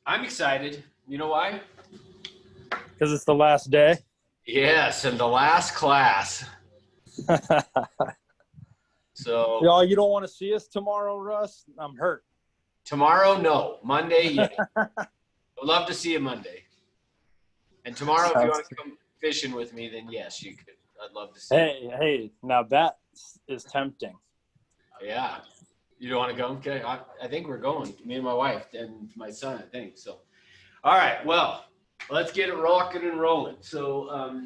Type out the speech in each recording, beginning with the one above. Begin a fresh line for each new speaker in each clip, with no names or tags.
I'm excited. You know why?
Because it's the last day.
Yes, and the last class. So
Y'all, you don't want to see us tomorrow, Russ? I'm hurt.
tomorrow, no. Monday, yeah. I'd love to see you Monday. And tomorrow, if you want to come fishing with me, then yes, you could. I'd love to see you.
Hey, now that is tempting.
Yeah. You don't want to go? Okay. I think we're going. Me and my wife and my son, I think. So, all right. Well, let's get it rocking and rolling. So,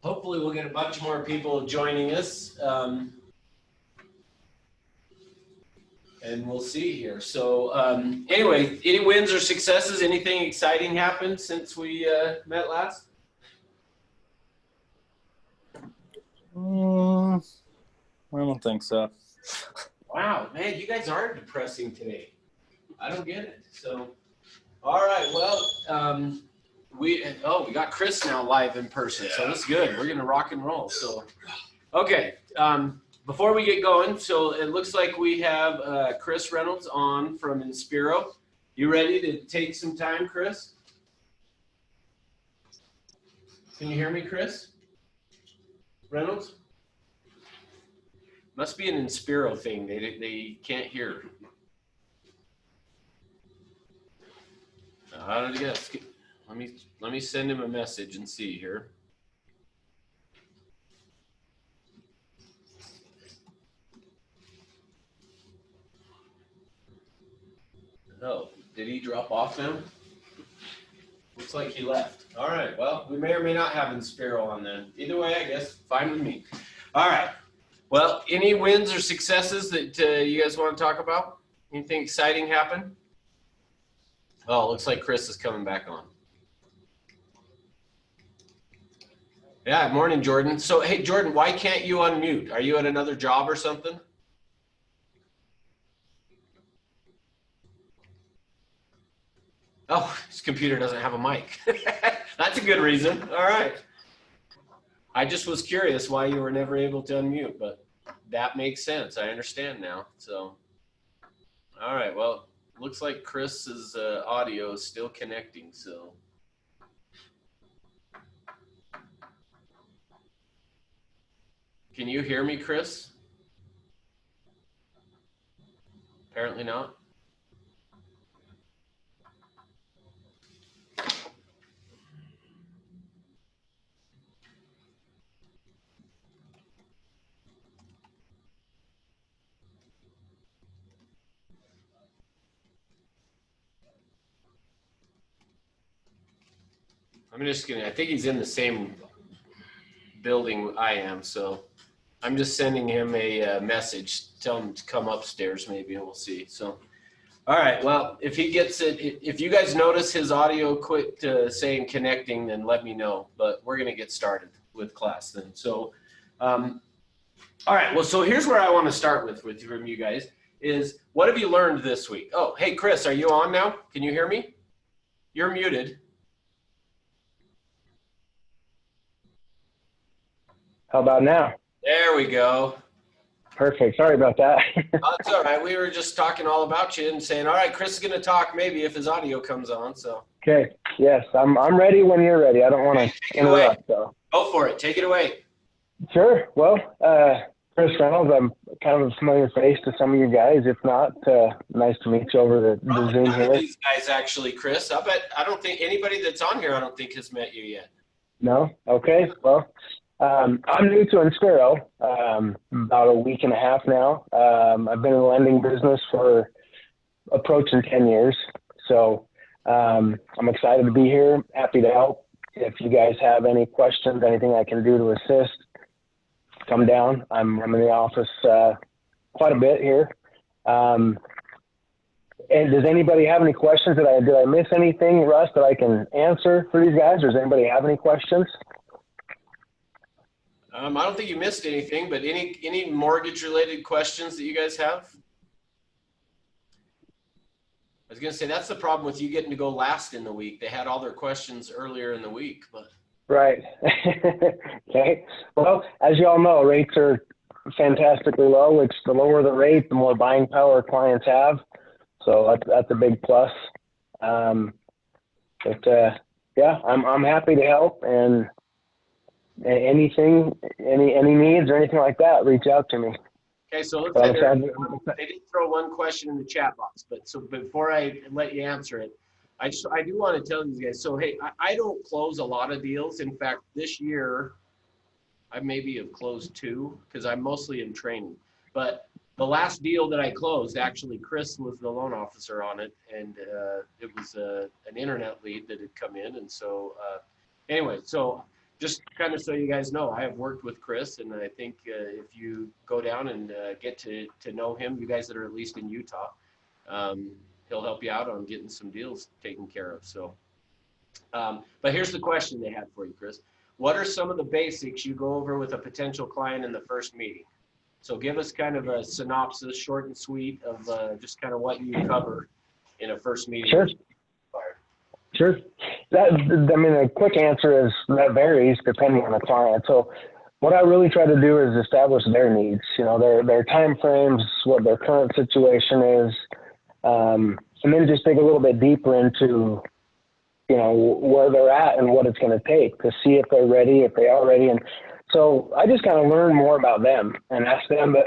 hopefully we'll get a bunch more people joining us. And we'll see here. So anyway, any wins or successes? Anything exciting happened since we met last?
I don't think so.
Wow, man, you guys are depressing today. I don't get it. So, all right, well, we got Chris now live in person, so that's good. We're gonna rock and roll. So, okay. Before we get going, so it looks like we have Chris Reynolds on from Inspiro. You ready to take some time, Chris? Can you hear me, Chris? Reynolds? Must be an Inspiro thing. They can't hear. How did I guess? Let me send him a message and see here. Oh, did he drop off now? Looks like he left. All right, well, we may or may not have Inspiro on then. Either way, I guess, fine with me. All right, well, any wins or successes that you guys want to talk about? Anything exciting happen? Oh, looks like Chris is coming back on. Yeah, morning, Jordan. So, hey, Jordan, why can't you unmute? Are you at another job or something? Oh, his computer doesn't have a mic. That's a good reason. All right. I just was curious why you were never able to unmute, but that makes sense. I understand now. So, all right. Well, looks like Chris's audio is still connecting. So, can you hear me, Chris? Apparently not. I think he's in the same building I am, so I'm just sending him a message. Tell him to come upstairs maybe, and we'll see. So, all right, well, if he gets it, if you guys notice his audio quit saying connecting, then let me know. But we're going to get started with class then. So, all right, well, so here's where I want to start with from you guys is what have you learned this week? Oh, hey, Chris, are you on now? Can you hear me? You're muted.
How about now?
There we go.
Perfect. Sorry about that.
That's all right. We were just talking all about you and saying, all right, Chris is going to talk maybe if his audio comes on. So.
Okay. Yes, I'm ready when you're ready. I don't want to interrupt. So.
Go for it. Take it away.
Sure. Well, Chris Reynolds, I'm kind of a familiar face to some of you guys. If not, nice to meet you over the Zoom here.
These guys actually, Chris. I don't think anybody that's on here, I don't think has met you yet.
No? Okay. Well, I'm new to Inspiro, about a week and a half now. I've been in the lending business for approaching 10 years. So I'm excited to be here, happy to help. If you guys have any questions, anything I can do to assist, come down. I'm in the office quite a bit here. And does anybody have any questions? Did I miss anything, Russ, that I can answer for these guys? Does anybody have any questions?
I don't think you missed anything, but any mortgage related questions that you guys have? I was going to say, that's the problem with you getting to go last in the week. They had all their questions earlier in the week, but.
Right. Okay. Well, as you all know, rates are fantastically low. It's the lower the rate, the more buying power clients have. So that's a big plus. But yeah, I'm happy to help, and anything, any needs or anything like that, reach out to me.
Okay, so let's
But
say
I'm
they did throw one question in the chat box, but so before I let you answer it, I do want to tell you guys. So hey, I don't close a lot of deals. In fact, this year I maybe have closed 2 because I'm mostly in training. But the last deal that I closed, actually, Chris was the loan officer on it, and it was an internet lead that had come in. And so anyway, so just kind of so you guys know, I have worked with Chris, and I think if you go down and get to know him, you guys that are at least in Utah, he'll help you out on getting some deals taken care of. So, but here's the question they had for you, Chris. What are some of the basics you go over with a potential client in the first meeting? So give us kind of a synopsis, short and sweet, of just kind of what you cover in a first meeting.
Sure. Sure. A quick answer is that varies depending on the client. So what I really try to do is establish their needs, their time frames, what their current situation is, and then just dig a little bit deeper into, where they're at and what it's going to take to see if they're ready, if they are ready. And so I just kind of learn more about them and ask them, but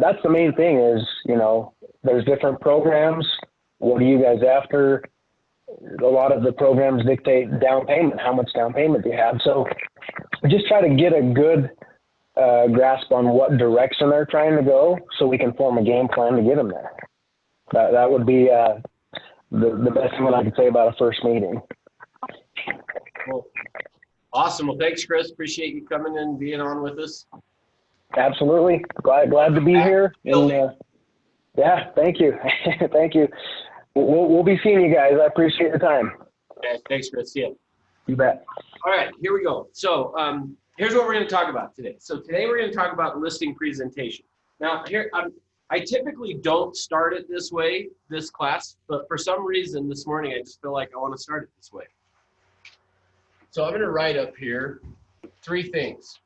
that's the main thing is, there's different programs. What are you guys after? A lot of the programs dictate down payment, how much down payment you have. So just try to get a good grasp on what direction they're trying to go so we can form a game plan to get them there. That would be the best thing that I could say about a first meeting.
Well, awesome. Well, thanks, Chris. Appreciate you coming and being on with us.
Absolutely. Glad to be here. And, yeah, thank you. Thank you. We'll be seeing you guys. I appreciate your time.
Okay, thanks, Chris. See ya.
You bet.
All right, here we go. So here's what we're going to talk about today. So today we're going to talk about listing presentation. Now, here I typically don't start it this way, this class, but for some reason this morning I just feel like I want to start it this way. So I'm going to write up here 3 things,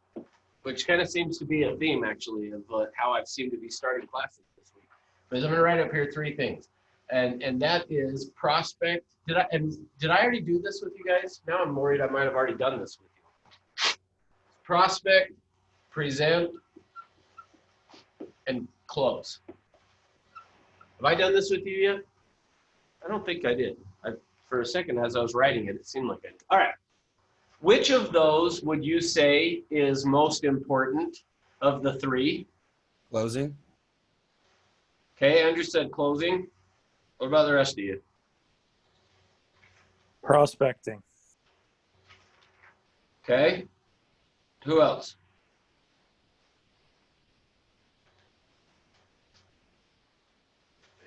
which kind of seems to be a theme actually of how I've seemed to be starting classes this week. But I'm going to write up here 3 things. And that is prospect. Did I already do this with you guys? Now I'm worried I might have already done this with you. Prospect, present, and close. Have I done this with you yet? I don't think I did. For a second, as I was writing it, it seemed like I did. All right. Which of those would you say is most important of the 3?
Closing.
Okay, Andrew said closing. What about the rest of you?
Prospecting.
Okay. Who else?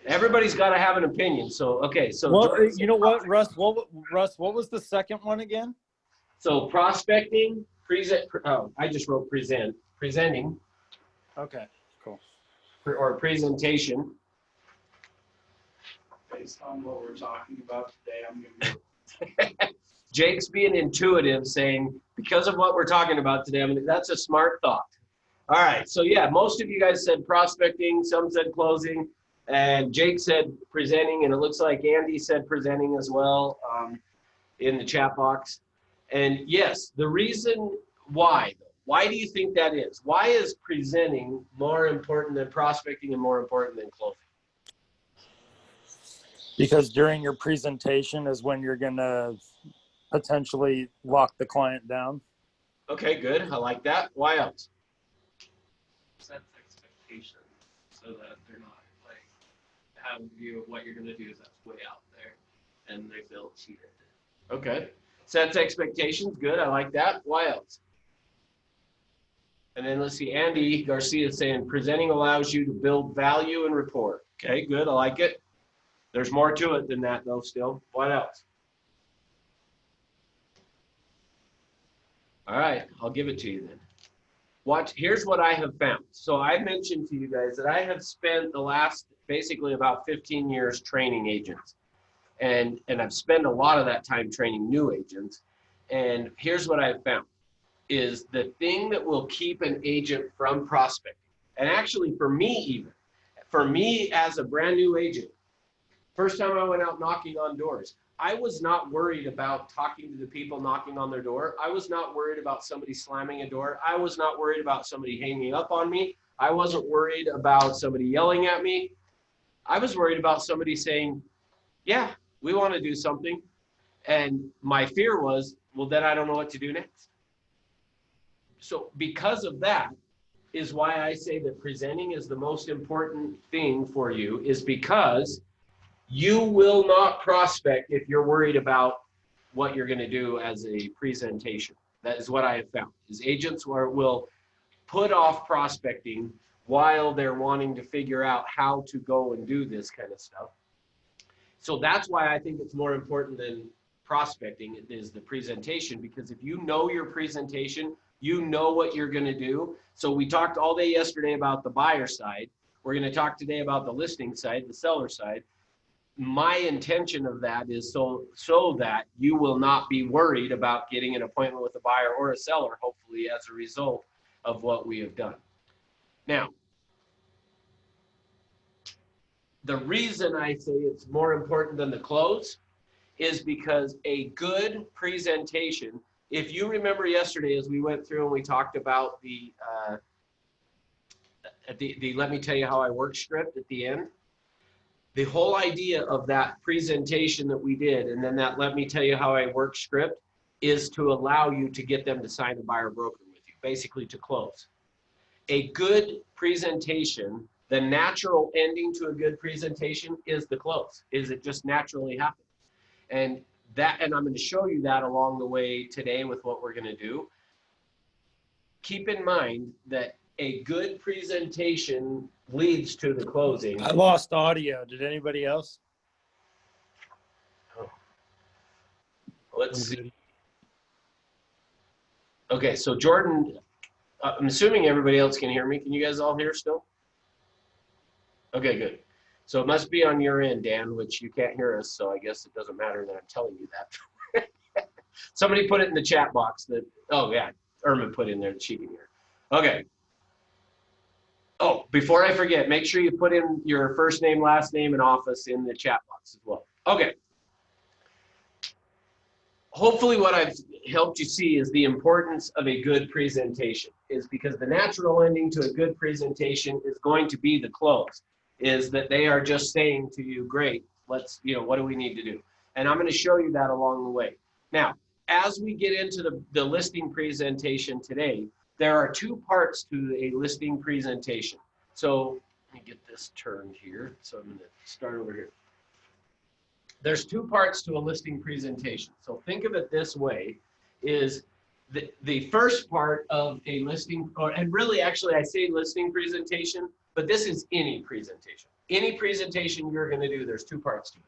Everybody's got to have an opinion. So, okay. So,
Well, you know what, Russ? What was the second one again?
So prospecting, I just wrote presenting.
Okay, cool.
Or presentation.
Based on what we're talking about today, I'm going to
Jake's being intuitive, saying, because of what we're talking about today, that's a smart thought. All right, so yeah, most of you guys said prospecting, some said closing, and Jake said presenting, and it looks like Andy said presenting as well in the chat box. And yes, the reason why do you think that is? Why is presenting more important than prospecting and more important than closing?
Because during your presentation is when you're going to potentially lock the client down.
Okay, good. I like that. Why else?
set expectations so that they're not like have a view of what you're going to do that's way out there and they feel cheated.
Okay. Sets expectations. Good. I like that. Why else? And then let's see. Andy Garcia is saying presenting allows you to build value and rapport. Okay, good. I like it. There's more to it than that, though, still. What else? All right, I'll give it to you then. Here's what I have found. So I mentioned to you guys that I have spent the last basically about 15 years training agents. And I've spent a lot of that time training new agents. And here's what I've found is the thing that will keep an agent from prospecting. And actually for me even, for me as a brand new agent, First time I went out knocking on doors, I was not worried about talking to the people knocking on their door. I was not worried about somebody slamming a door. I was not worried about somebody hanging up on me. I wasn't worried about somebody yelling at me. I was worried about somebody saying, yeah, we want to do something. And my fear was, well, then I don't know what to do next. So because of that is why I say that presenting is the most important thing for you, is because you will not prospect if you're worried about what you're going to do as a presentation. That is what I have found, is agents will put off prospecting while they're wanting to figure out how to go and do this kind of stuff. So that's why I think it's more important than prospecting is the presentation, because if you know your presentation, you know what you're going to do. So we talked all day yesterday about the buyer side. We're going to talk today about the listing side, the seller side. My intention of that is so that you will not be worried about getting an appointment with a buyer or a seller, hopefully, as a result of what we have done. Now, the reason I say it's more important than the close is because a good presentation, if you remember yesterday as we went through and we talked about the let me tell you how I work script at the end, the whole idea of that presentation that we did, and then that let me tell you how I work script, is to allow you to get them to sign a buyer broker with you, basically to close. A good presentation, the natural ending to a good presentation is the close, is it just naturally happens. And I'm going to show you that along the way today with what we're going to do. Keep in mind that a good presentation leads to the closing.
I lost audio. Did anybody else?
Let's see. Okay, so Jordan, I'm assuming everybody else can hear me. Can you guys all hear still? Okay, good. So it must be on your end, Dan, which you can't hear us, so I guess it doesn't matter that I'm telling you that. Somebody put it in the chat box that, oh yeah, Irma put in there that she can hear. Okay. Oh, before I forget, make sure you put in your first name, last name, and office in the chat box as well. Okay. Hopefully what I've helped you see is the importance of a good presentation, is because the natural ending to a good presentation is going to be the close, is that they are just saying to you, great, let's, what do we need to do? And I'm going to show you that along the way. Now, as we get into the listing presentation today, there are two parts to a listing presentation. So let me get this turned here. So I'm going to start over here. There's two parts to a listing presentation. So think of it this way, is the first part of a listing, and really actually I say listing presentation, but this is any presentation. Any presentation you're going to do, there's two parts to it.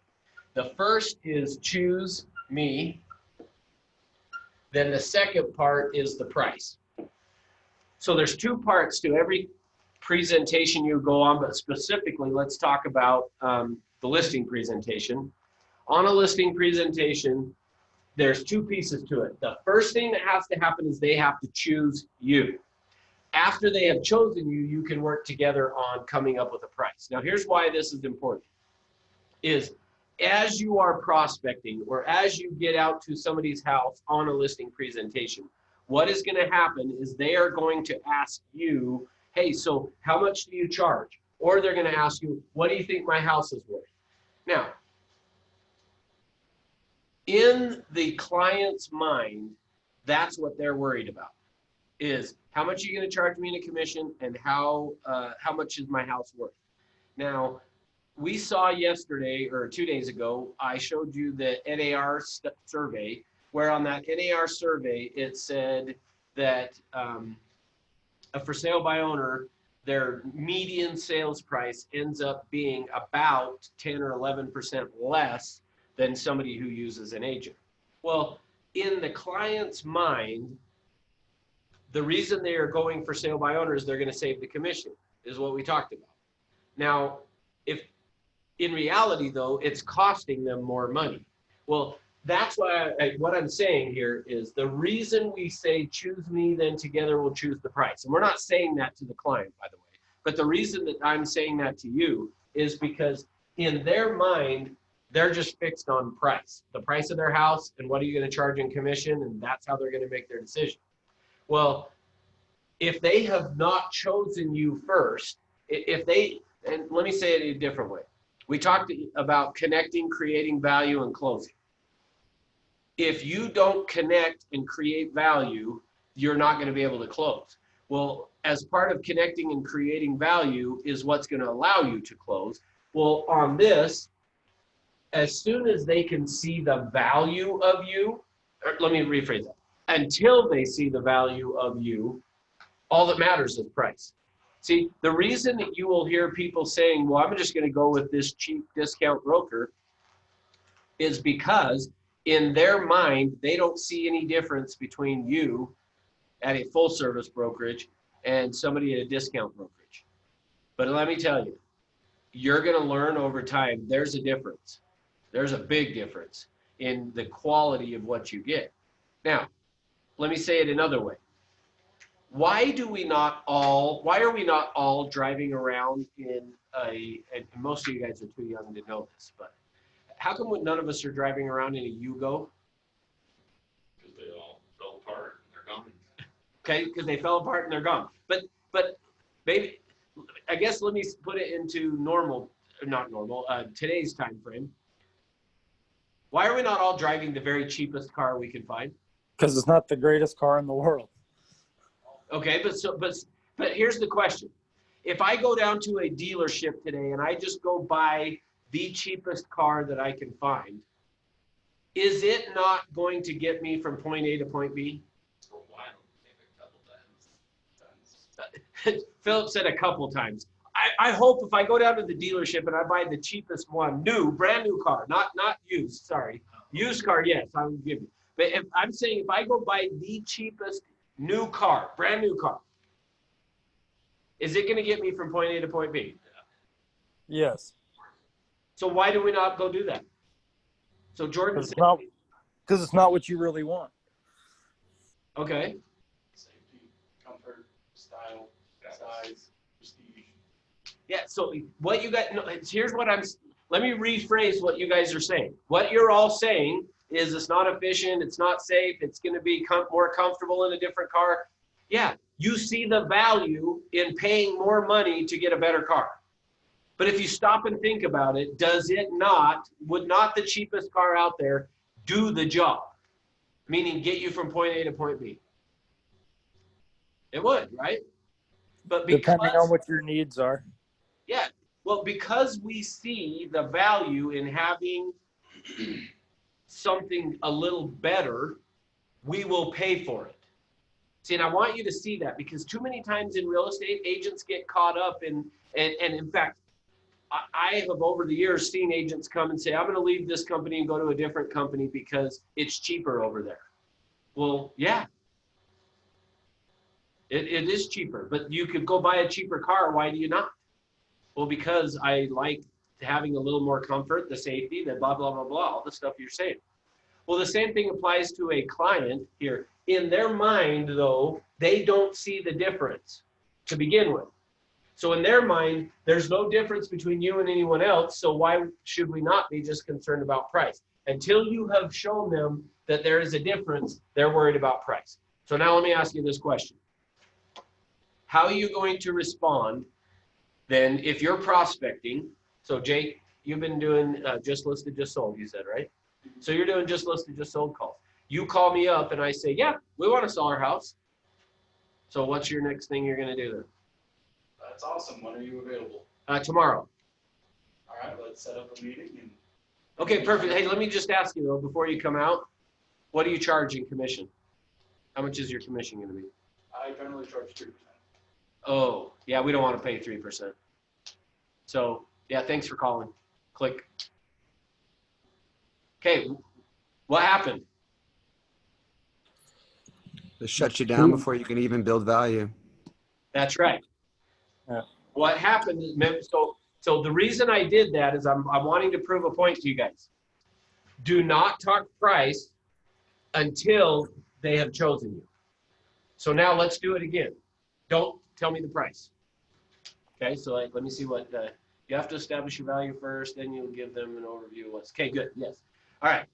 The first is choose me. Then the second part is the price. So there's two parts to every presentation you go on, but specifically, let's talk about the listing presentation. On a listing presentation, there's two pieces to it. The first thing that has to happen is they have to choose you. After they have chosen you, you can work together on coming up with a price. Now, here's why this is important, is as you are prospecting or as you get out to somebody's house on a listing presentation, what is going to happen is they are going to ask you, hey, so how much do you charge? Or they're going to ask you, what do you think my house is worth? Now, in the client's mind, that's what they're worried about, is how much are you going to charge me in a commission, and how much is my house worth? Now, we saw yesterday or 2 days ago, I showed you the NAR survey, where on that NAR survey, it said that a for sale by owner, their median sales price ends up being about 10 or 11% less than somebody who uses an agent. Well, in the client's mind, the reason they are going for sale by owner is they're going to save the commission, is what we talked about. Now, if in reality, though, it's costing them more money. Well, that's why what I'm saying here is the reason we say choose me, then together we'll choose the price. And we're not saying that to the client, by the way, but the reason that I'm saying that to you is because in their mind, they're just fixed on price, the price of their house, and what are you going to charge in commission, and that's how they're going to make their decision. Well, if they have not chosen you first, if they, and let me say it a different way. We talked about connecting, creating value, and closing. If you don't connect and create value, you're not going to be able to close. Well, as part of connecting and creating value is what's going to allow you to close. Well, on this, as soon as they can see the value of you, or let me rephrase that. Until they see the value of you, all that matters is price. See, the reason that you will hear people saying, well, I'm just going to go with this cheap discount broker is because in their mind, they don't see any difference between you at a full service brokerage and somebody at a discount brokerage. But let me tell you, you're going to learn over time, there's a difference. There's a big difference in the quality of what you get. Now, let me say it another way. Why are we not all driving around in and most of you guys are too young to know this, but how come none of us are driving around in a Yugo?
Because they all fell apart and they're gone.
Okay, because they fell apart and they're gone. But maybe, I guess let me put it into today's time frame. Why are we not all driving the very cheapest car we can find?
Because it's not the greatest car in the world.
Okay, but here's the question. If I go down to a dealership today and I just go buy the cheapest car that I can find, is it not going to get me from point A to point B?
For a while, maybe a couple times.
Philip said a couple times. I hope if I go down to the dealership and I buy the cheapest one, brand new car, not used, sorry. Used car, yes, I will give you. But if I'm saying if I go buy the cheapest new car, brand new car, is it going to get me from point A to point B?
Yes.
So why do we not go do that? So Jordan said,
Because it's not what you really want.
okay.
Safety, comfort, style, size, prestige.
Yeah, so what you got, no, here's what let me rephrase what you guys are saying. What you're all saying is it's not efficient, it's not safe, it's going to be more comfortable in a different car. Yeah, you see the value in paying more money to get a better car. But if you stop and think about it, would not the cheapest car out there do the job? Meaning get you from point A to point B. It would, right? But
Depending on what your needs are.
Yeah, well, because we see the value in having something a little better, we will pay for it. See, and I want you to see that because too many times in real estate, agents get caught up and in fact, I have over the years seen agents come and say, I'm going to leave this company and go to a different company because it's cheaper over there. Well, yeah, it is cheaper, but you could go buy a cheaper car. Why do you not? Well, because I like having a little more comfort, the safety, the blah, blah, blah, blah, all the stuff you're saying. Well, the same thing applies to a client here. In their mind, though, they don't see the difference to begin with. So in their mind, there's no difference between you and anyone else. So why should we not be just concerned about price? Until you have shown them that there is a difference, they're worried about price. So now let me ask you this question. How are you going to respond then if you're prospecting? So Jake, you've been doing just listed, just sold, you said, right? So you're doing just listed, just sold calls. You call me up and I say, yeah, we want to sell our house. So what's your next thing you're going to do then?
That's awesome. When are you available?
Tomorrow.
All right, let's set up a meeting and.
Okay, perfect. Hey, let me just ask you though, before you come out, what do you charge in commission? How much is your commission going to be?
I generally charge 3%.
Oh, yeah, we don't want to pay 3%. So yeah, thanks for calling. Click. Okay, what happened?
They shut you down before you can even build value.
That's right.
Yeah.
What happened is, so the reason I did that is I'm wanting to prove a point to you guys. Do not talk price until they have chosen you. So now let's do it again. Don't tell me the price. Okay, so let me see what, You have to establish your value first, then you'll give them an overview of what's, okay, good, yes. All right.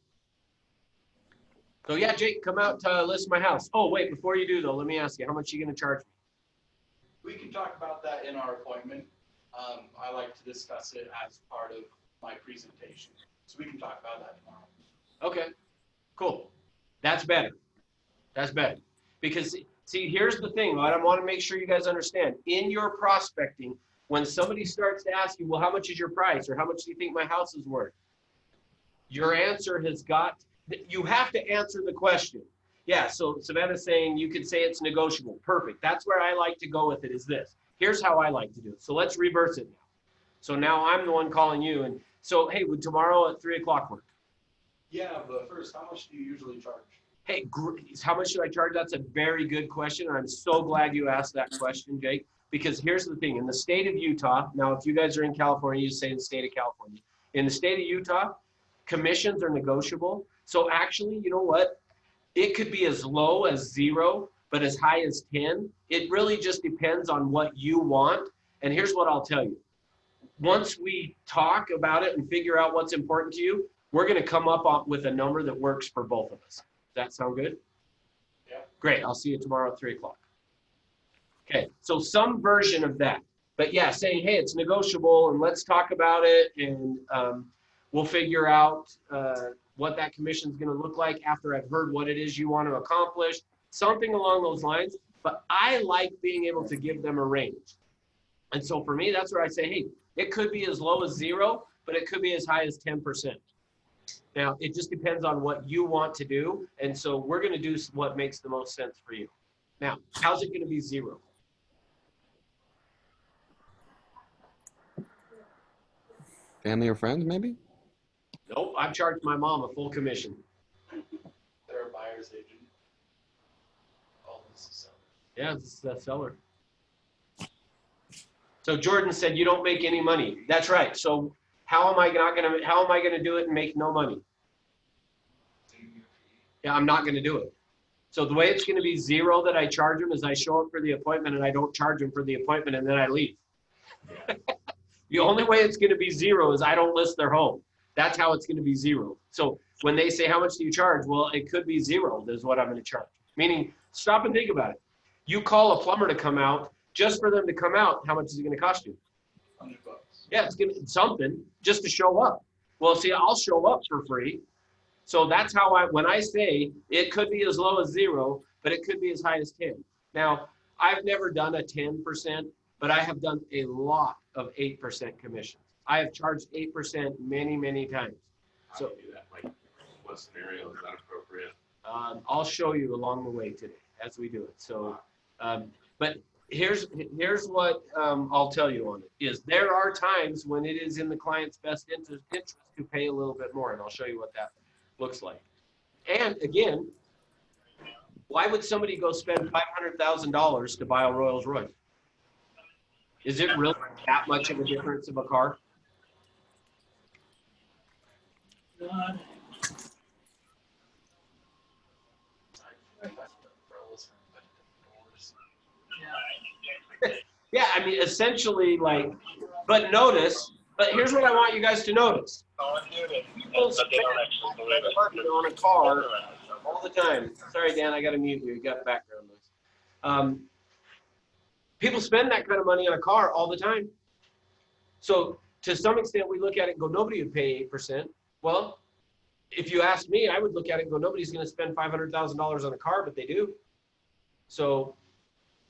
So yeah, Jake, come out to list my house. Oh, wait, before you do though, let me ask you, how much are you gonna charge me?
We can talk about that in our appointment. I like to discuss it as part of my presentation. So we can talk about that tomorrow.
Okay, cool. That's better. That's better. Because see, here's the thing, what I want to make sure you guys understand. In your prospecting, when somebody starts to ask you, well, how much is your price? Or how much do you think my house is worth? Your answer has got, you have to answer the question. Yeah, so Savannah's saying you could say it's negotiable. Perfect. That's where I like to go with it is this. Here's how I like to do it. So let's reverse it now. So now I'm the one calling you. And so, hey, would tomorrow at 3 o'clock work?
Yeah, but first, how much do you usually charge?
Hey, how much should I charge? That's a very good question. And I'm so glad you asked that question, Jake, because here's the thing. In the state of Utah, now, if you guys are in California, you say in the state of California. In the state of Utah, commissions are negotiable. So actually, you know what? It could be as low as 0, but as high as 10. It really just depends on what you want. And here's what I'll tell you. Once we talk about it and figure out what's important to you, we're going to come up with a number that works for both of us. Does that sound good?
Yeah.
Great. I'll see you tomorrow at 3 o'clock. Okay. So some version of that. But yeah, saying, hey, it's negotiable and let's talk about it. And we'll figure out what that commission is going to look like after I've heard what it is you want to accomplish. Something along those lines. But I like being able to give them a range. And so for me, that's where I say, hey, it could be as low as 0, but it could be as high as 10%. Now, it just depends on what you want to do. And so we're going to do what makes the most sense for you. Now, how's it going to be 0?
Family or friends, maybe?
Nope, I've charged my mom a full commission.
They're a buyer's agent. Oh, this is so.
Yeah, this is the seller. So Jordan said, you don't make any money. That's right. So how am I going to do it and make no money? Yeah, I'm not going to do it. So the way it's going to be 0 that I charge them is I show up for the appointment and I don't charge them for the appointment and then I leave. The only way it's going to be 0 is I don't list their home. That's how it's going to be 0. So when they say, how much do you charge? Well, it could be 0 is what I'm going to charge. Meaning, stop and think about it. You call a plumber to come out, just for them to come out, how much is it going to cost you?
$100.
Yeah, it's going to be something just to show up. Well, see, I'll show up for free. So that's how when I say it could be as low as 0, but it could be as high as 10. Now, I've never done a 10%, but I have done a lot of 8% commissions. I have charged 8% many, many times.
How do you do that? Like, what scenario is that appropriate?
I'll show you along the way today as we do it. So, but here's what I'll tell you on it is there are times when it is in the client's best interest to pay a little bit more, and I'll show you what that looks like. And again, why would somebody go spend $500,000 to buy a Rolls Royce? Is it really that much of a difference of a car? Yeah, I mean, essentially, like, but notice, but here's what I want you guys to notice. People spend money on a car all the time. Sorry, Dan, I got to mute you. You got background noise. People spend that kind of money on a car all the time. So to some extent, we look at it and go, nobody would pay 8%. Well, if you ask me, I would look at it and go, nobody's going to spend $500,000 on a car, but they do. So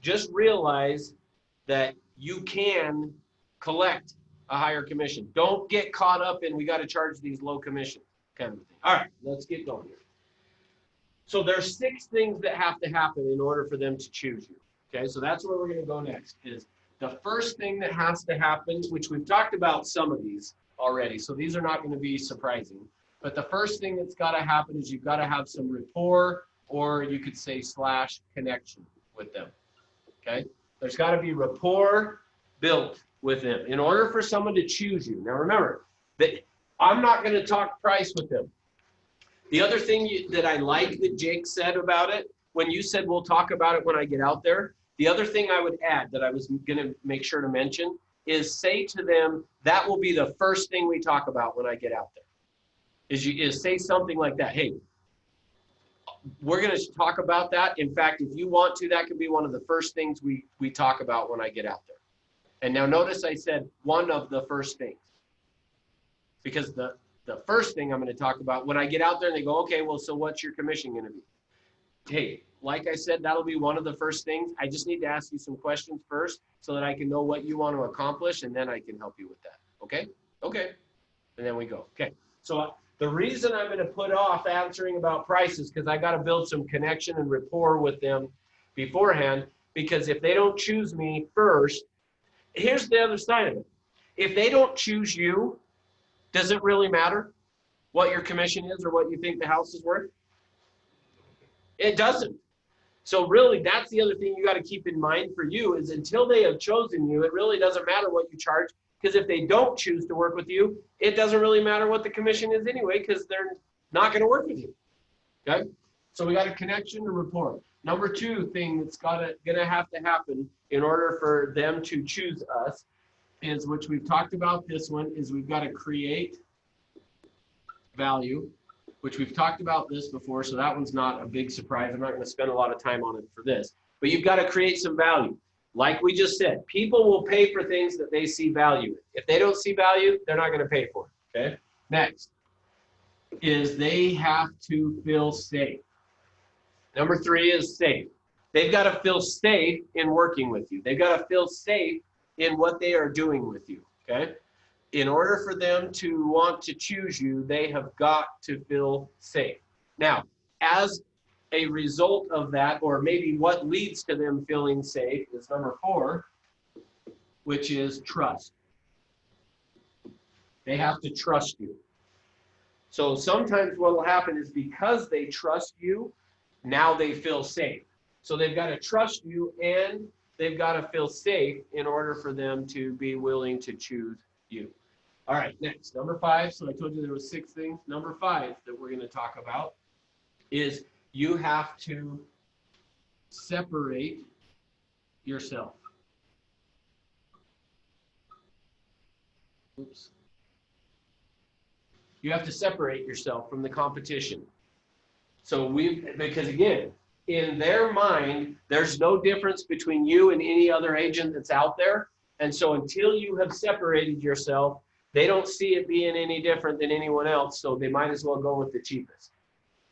just realize that you can collect a higher commission. Don't get caught up in we got to charge these low commission kind of thing. All right, let's get going here. So there's 6 things that have to happen in order for them to choose you. Okay, so that's where we're going to go next. Is the first thing that has to happen, which we've talked about some of these already, so these are not going to be surprising. But the first thing that's got to happen is you've got to have some rapport, or you could say / connection with them. Okay, there's got to be rapport built with them in order for someone to choose you. Now remember that I'm not going to talk price with them. The other thing that I like that Jake said about it, when you said we'll talk about it when I get out there, the other thing I would add that I was going to make sure to mention is say to them, that will be the first thing we talk about when I get out there. Is say something like that. Hey, we're going to talk about that. In fact, if you want to, that could be one of the first things we talk about when I get out there. And now notice I said one of the first things, because the first thing I'm going to talk about when I get out there and they go, okay, well, so what's your commission going to be? Hey, like I said, that'll be one of the first things. I just need to ask you some questions first so that I can know what you want to accomplish, and then I can help you with that. Okay? Okay. And then we go. Okay. So the reason I'm going to put off answering about prices, because I got to build some connection and rapport with them beforehand, because if they don't choose me first, here's the other side of it. If they don't choose you, does it really matter what your commission is or what you think the house is worth? It doesn't. So really, that's the other thing you got to keep in mind for you is until they have chosen you, it really doesn't matter what you charge, because if they don't choose to work with you, it doesn't really matter what the commission is anyway, because they're not going to work with you. Okay? So we got a connection and rapport. Number two thing that's gonna have to happen in order for them to choose us is, which we've talked about this one, is we've got to create value, which we've talked about this before, so that one's not a big surprise. I'm not going to spend a lot of time on it for this, but you've got to create some value. Like we just said, people will pay for things that they see value in. If they don't see value, they're not going to pay for it, okay? Next is they have to feel safe. Number three is safe. They've got to feel safe in working with you. They've got to feel safe in what they are doing with you, okay? In order for them to want to choose you, they have got to feel safe. Now, as a result of that, or maybe what leads to them feeling safe, is number four, which is trust. They have to trust you. So sometimes what will happen is because they trust you, now they feel safe. So they've got to trust you and they've got to feel safe in order for them to be willing to choose you. All right, next, number five. So I told you there was 6 things. Number 5 that we're going to talk about is you have to separate yourself. Oops. You have to separate yourself from the competition. So because again, in their mind, there's no difference between you and any other agent that's out there. And so until you have separated yourself, they don't see it being any different than anyone else. So they might as well go with the cheapest.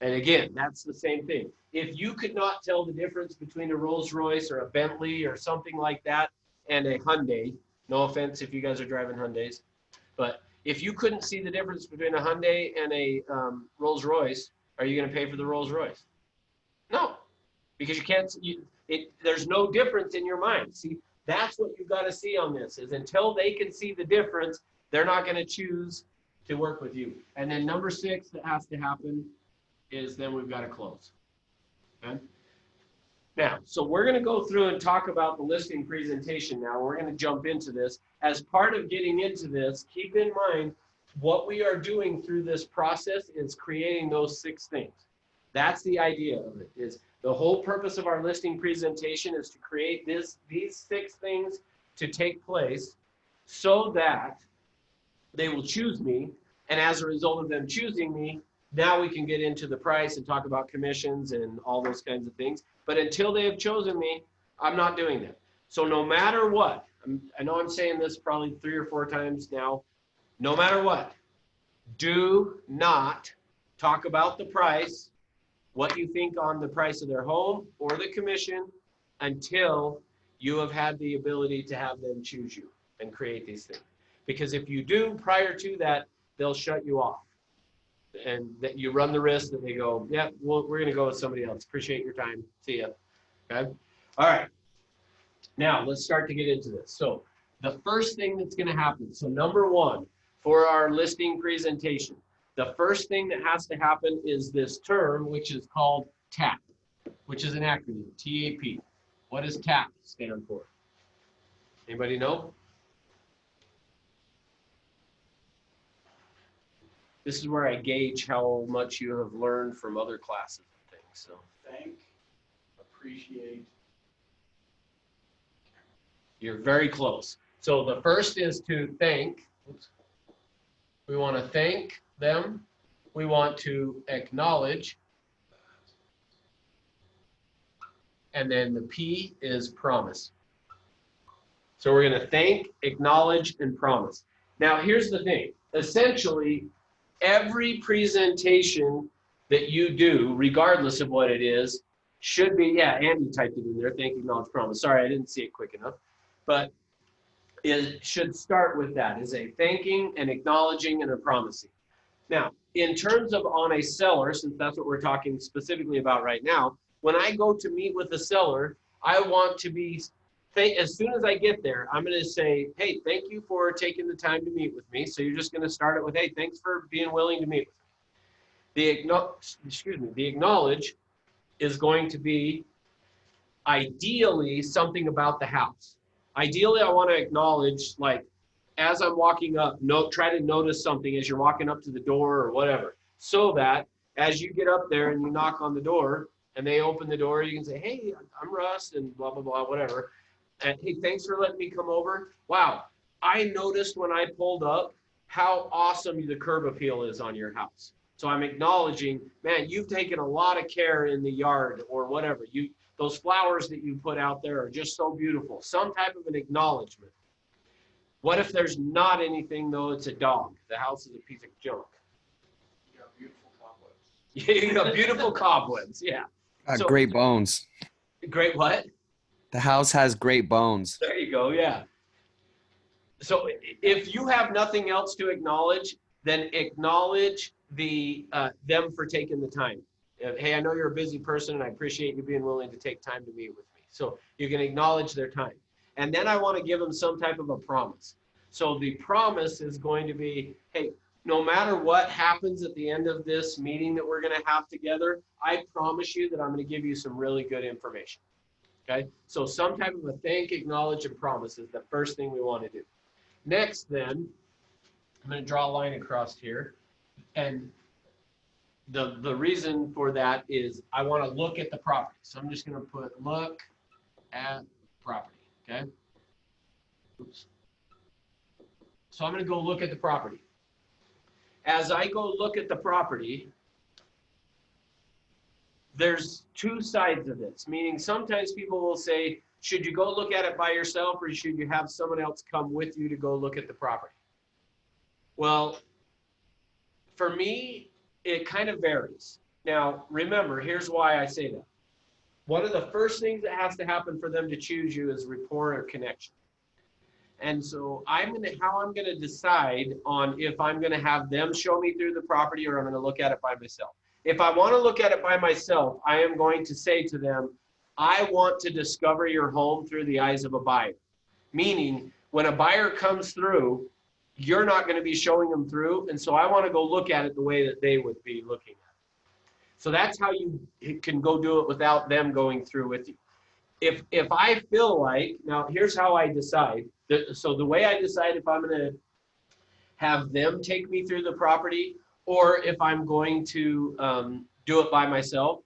And again, that's the same thing. If you could not tell the difference between a Rolls-Royce or a Bentley or something like that and a Hyundai, no offense if you guys are driving Hyundais, but if you couldn't see the difference between a Hyundai and a Rolls-Royce, are you going to pay for the Rolls-Royce? No, because you can't. There's no difference in your mind. See, that's what you've got to see on this, is until they can see the difference, they're not going to choose to work with you. And then number 6 that has to happen is then we've got to close. Okay? Now, so we're going to go through and talk about the listing presentation now. We're going to jump into this. As part of getting into this, keep in mind what we are doing through this process is creating those 6 things. That's the idea of it, is the whole purpose of our listing presentation is to create these 6 things to take place so that they will choose me. And as a result of them choosing me, now we can get into the price and talk about commissions and all those kinds of things. But until they have chosen me, I'm not doing that. So no matter what, I know I'm saying this probably 3 or 4 times now, no matter what, do not talk about the price, what you think on the price of their home or the commission, until you have had the ability to have them choose you and create these things. Because if you do prior to that, they'll shut you off. And that you run the risk that they go, yeah, well, we're going to go with somebody else. Appreciate your time. See ya. Okay. All right. Now let's start to get into this. So the first thing that's going to happen. So number 1 for our listing presentation, the first thing that has to happen is this term, which is called TAP, which is an acronym, TAP. What does TAP stand for? Anybody know? This is where I gauge how much you have learned from other classes and things. So
Thank, appreciate.
you're very close. So the first is to thank. Oops. We want to thank them. We want to acknowledge. And then the P is promise. So we're going to thank, acknowledge, and promise. Now, here's the thing. Essentially, every presentation that you do, regardless of what it is, should be, yeah, Andy typed it in there, thank, acknowledge, promise. Sorry, I didn't see it quick enough. But it should start with that, is a thanking, an acknowledging, and a promising. Now, in terms of on a seller, since that's what we're talking specifically about right now, when I go to meet with a seller, I want to be, as soon as I get there, I'm going to say, hey, thank you for taking the time to meet with me. So you're just going to start it with, hey, thanks for being willing to meet with me. The acknowledge is going to be ideally something about the house. Ideally, I want to acknowledge, like, as I'm walking up, try to notice something as you're walking up to the door or whatever, so that as you get up there and you knock on the door and they open the door, you can say, hey, I'm Russ, and blah, blah, blah, whatever. And hey, thanks for letting me come over. Wow, I noticed when I pulled up how awesome the curb appeal is on your house. So I'm acknowledging, man, you've taken a lot of care in the yard or whatever. Those flowers that you put out there are just so beautiful. Some type of an acknowledgement. What if there's not anything, though? It's a dog. The house is a piece of junk.
You got beautiful cobwebs.
You got beautiful cobwebs, yeah. So-
Great bones.
Great what?
The house has great bones.
There you go, yeah. So if you have nothing else to acknowledge, then acknowledge them for taking the time. Hey, I know you're a busy person and I appreciate you being willing to take time to meet with me. So you can acknowledge their time. And then I want to give them some type of a promise. So the promise is going to be, hey, no matter what happens at the end of this meeting that we're going to have together, I promise you that I'm going to give you some really good information. Okay, so some type of a thank, acknowledge, and promise is the first thing we want to do. Next, then, I'm going to draw a line across here. And the reason for that is I want to look at the property. So I'm just going to put look at property. Okay. Oops. So I'm going to go look at the property. As I go look at the property, there's two sides of this, meaning sometimes people will say, should you go look at it by yourself or should you have someone else come with you to go look at the property? Well, for me, it kind of varies. Now, remember, here's why I say that. One of the first things that has to happen for them to choose you is rapport or connection. And so how I'm going to decide on if I'm going to have them show me through the property or I'm going to look at it by myself. If I want to look at it by myself, I am going to say to them, I want to discover your home through the eyes of a buyer. Meaning, when a buyer comes through, you're not going to be showing them through. And so I want to go look at it the way that they would be looking at it. So that's how you can go do it without them going through with you. If I feel like, now here's how I decide. So the way I decide if I'm going to have them take me through the property or if I'm going to do it by myself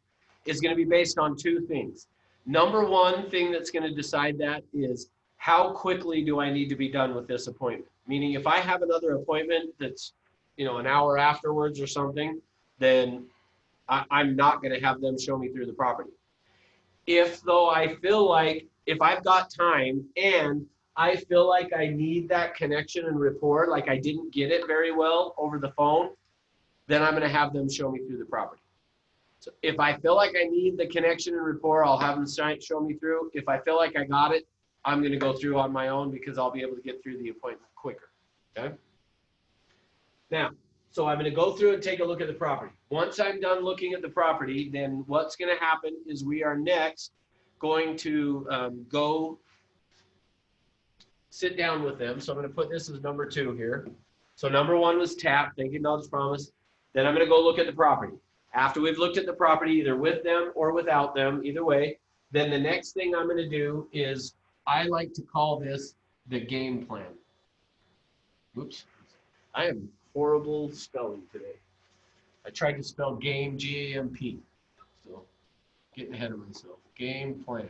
is going to be based on two things. Number one thing that's going to decide that is how quickly do I need to be done with this appointment? Meaning if I have another appointment that's, an hour afterwards or something, then I'm not going to have them show me through the property. If though I feel like if I've got time and I feel like I need that connection and rapport, like I didn't get it very well over the phone, then I'm going to have them show me through the property. So if I feel like I need the connection and rapport, I'll have them show me through. If I feel like I got it, I'm going to go through on my own because I'll be able to get through the appointment quicker. Okay. Now, so I'm going to go through and take a look at the property. Once I'm done looking at the property, then what's going to happen is we are next going to go sit down with them. So I'm going to put this as number 2 here. So number 1 was tap, thank you, acknowledge, promise. Then I'm going to go look at the property. After we've looked at the property, either with them or without them, either way, then the next thing I'm going to do is I like to call this the game plan. Oops, I am horrible spelling today. I tried to spell game, G-A-M-P. So getting ahead of myself. Game plan.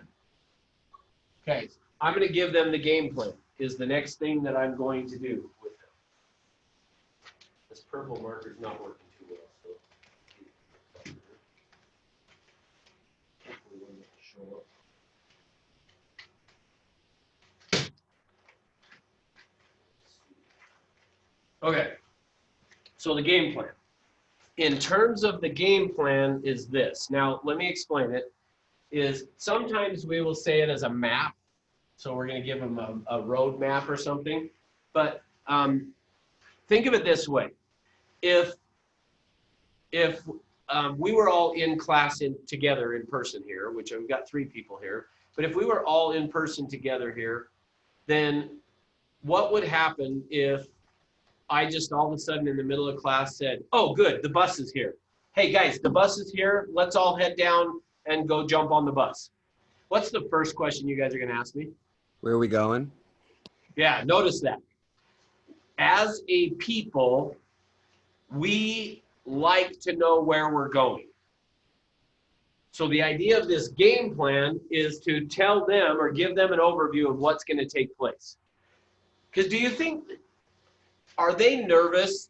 Okay, I'm going to give them the game plan. is the next thing that I'm going to do with them. This purple marker is not working too well, so. Hopefully one will show up. Okay, so the game plan. In terms of the game plan is this. Now, let me explain it. Is sometimes we will say it as a map. So we're going to give them a road map or something. But think of it this way. If we were all in class together in person here, which we've got 3 people here, but if we were all in person together here, then what would happen if I just all of a sudden in the middle of class said, oh, good, the bus is here. Hey guys, the bus is here. Let's all head down and go jump on the bus. What's the first question you guys are going to ask me?
Where are we going?
Yeah, notice that. As a people, we like to know where we're going. So the idea of this game plan is to tell them or give them an overview of what's going to take place. Because do you think, are they nervous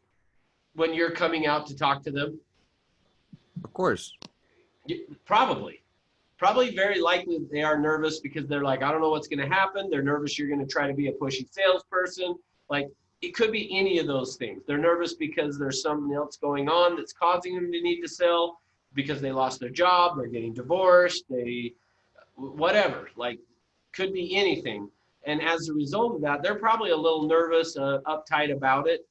when you're coming out to talk to them?
Of course.
Probably. Probably very likely they are nervous because they're like, I don't know what's going to happen. They're nervous you're going to try to be a pushy salesperson. Like, it could be any of those things. They're nervous because there's something else going on that's causing them to need to sell, because they lost their job, they're getting divorced, whatever. Like, could be anything. And as a result of that, they're probably a little nervous, uptight about it.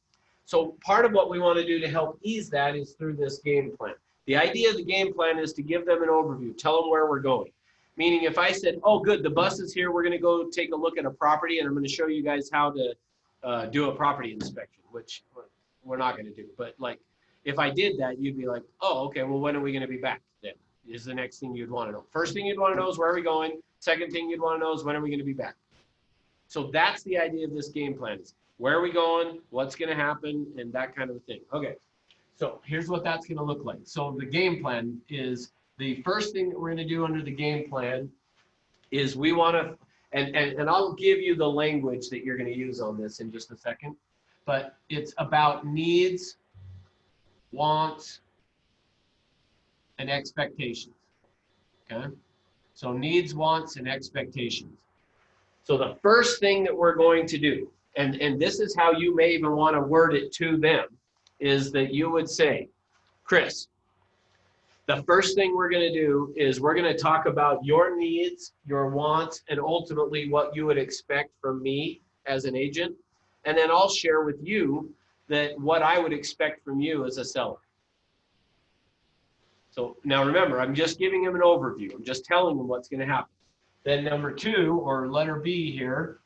So part of what we want to do to help ease that is through this game plan. The idea of the game plan is to give them an overview, tell them where we're going. Meaning if I said, oh, good, the bus is here, we're going to go take a look at a property, and I'm going to show you guys how to do a property inspection, which we're not going to do. But like, if I did that, you'd be like, oh, okay, well, when are we going to be back then? Is the next thing you'd want to know. First thing you'd want to know is where are we going? Second thing you'd want to know is when are we going to be back? So that's the idea of this game plan, is where are we going, what's going to happen, and that kind of a thing. Okay, so here's what that's going to look like. So the game plan is, the first thing that we're going to do under the game plan is we want to, and I'll give you the language that you're going to use on this in just a second, but it's about needs, wants, and expectations, okay? So needs, wants, and expectations. So the first thing that we're going to do, and this is how you may even want to word it to them, is that you would say, Chris, the first thing we're going to do is we're going to talk about your needs, your wants, and ultimately what you would expect from me as an agent. And then I'll share with you that what I would expect from you as a seller. So now remember, I'm just giving him an overview. I'm just telling him what's going to happen. Then number 2, or letter B here,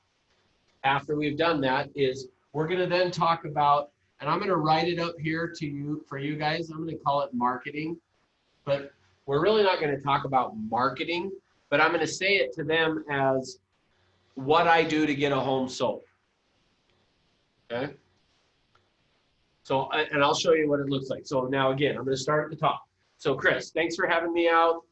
after we've done that, is we're going to then talk about, and I'm going to write it up here to you, for you guys, I'm going to call it marketing. But we're really not going to talk about marketing, but I'm going to say it to them as what I do to get a home sold. Okay? So, and I'll show you what it looks like. So now again, I'm going to start at the top. So Chris, thanks for having me out.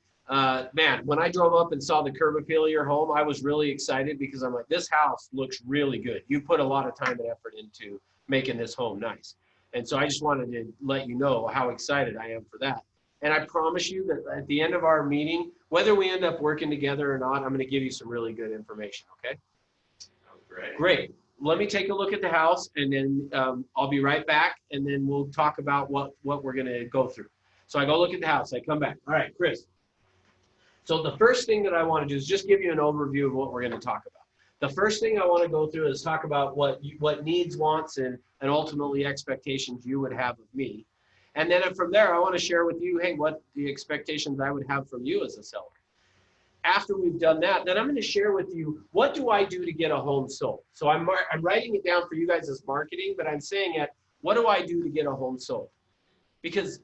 Man, when I drove up and saw the curb appeal of your home, I was really excited because I'm like, this house looks really good. You put a lot of time and effort into making this home nice. And so I just wanted to let you know how excited I am for that. And I promise you that at the end of our meeting, whether we end up working together or not, I'm going to give you some really good information, okay?
Sounds great.
Great. Let me take a look at the house, and then I'll be right back, and then we'll talk about what we're going to go through. So I go look at the house. I come back. All right, Chris. So the first thing that I want to do is just give you an overview of what we're going to talk about. The first thing I want to go through is talk about what needs, wants, and ultimately expectations you would have of me. And then from there, I want to share with you, hey, what the expectations I would have from you as a seller. After we've done that, then I'm going to share with you, what do I do to get a home sold? So I'm writing it down for you guys as marketing, but I'm saying it, what do I do to get a home sold? Because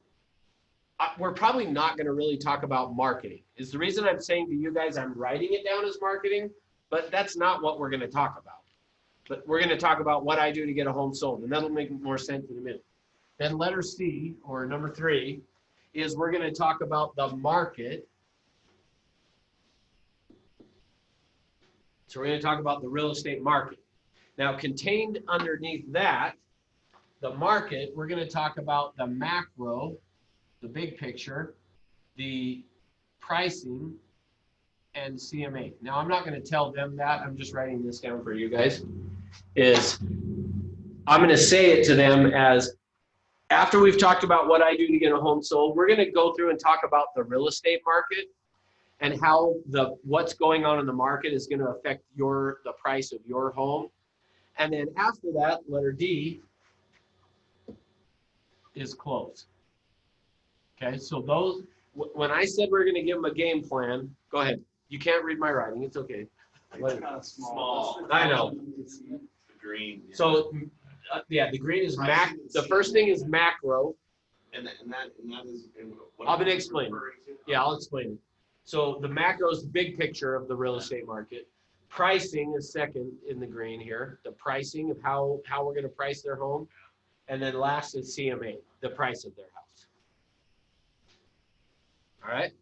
we're probably not going to really talk about marketing. Is the reason I'm saying to you guys, I'm writing it down as marketing, but that's not what we're going to talk about. But we're going to talk about what I do to get a home sold, and that'll make more sense in a minute. Then letter C, or number 3, is we're going to talk about the market. So we're going to talk about the real estate market. Now, contained underneath that, the market, we're going to talk about the macro, the big picture, the pricing, and CMA. Now, I'm not going to tell them that. I'm just writing this down for you guys. I'm going to say it to them as, after we've talked about what I do to get a home sold, we're going to go through and talk about the real estate market and how what's going on in the market is going to affect the price of your home. And then after that, letter D is close. Okay, so when I said we're going to give them a game plan, go ahead. You can't read my writing. It's okay.
It's kind of small.
I know.
The green. Yeah.
So, yeah, the green is the first thing is macro.
And that is. What
I'm gonna
you
explain.
referring to?
Yeah, I'll explain it. So the macro is the big picture of the real estate market. Pricing is second in the green here. The pricing of how we're going to price their home. And then last is CMA, the price of their house. All right.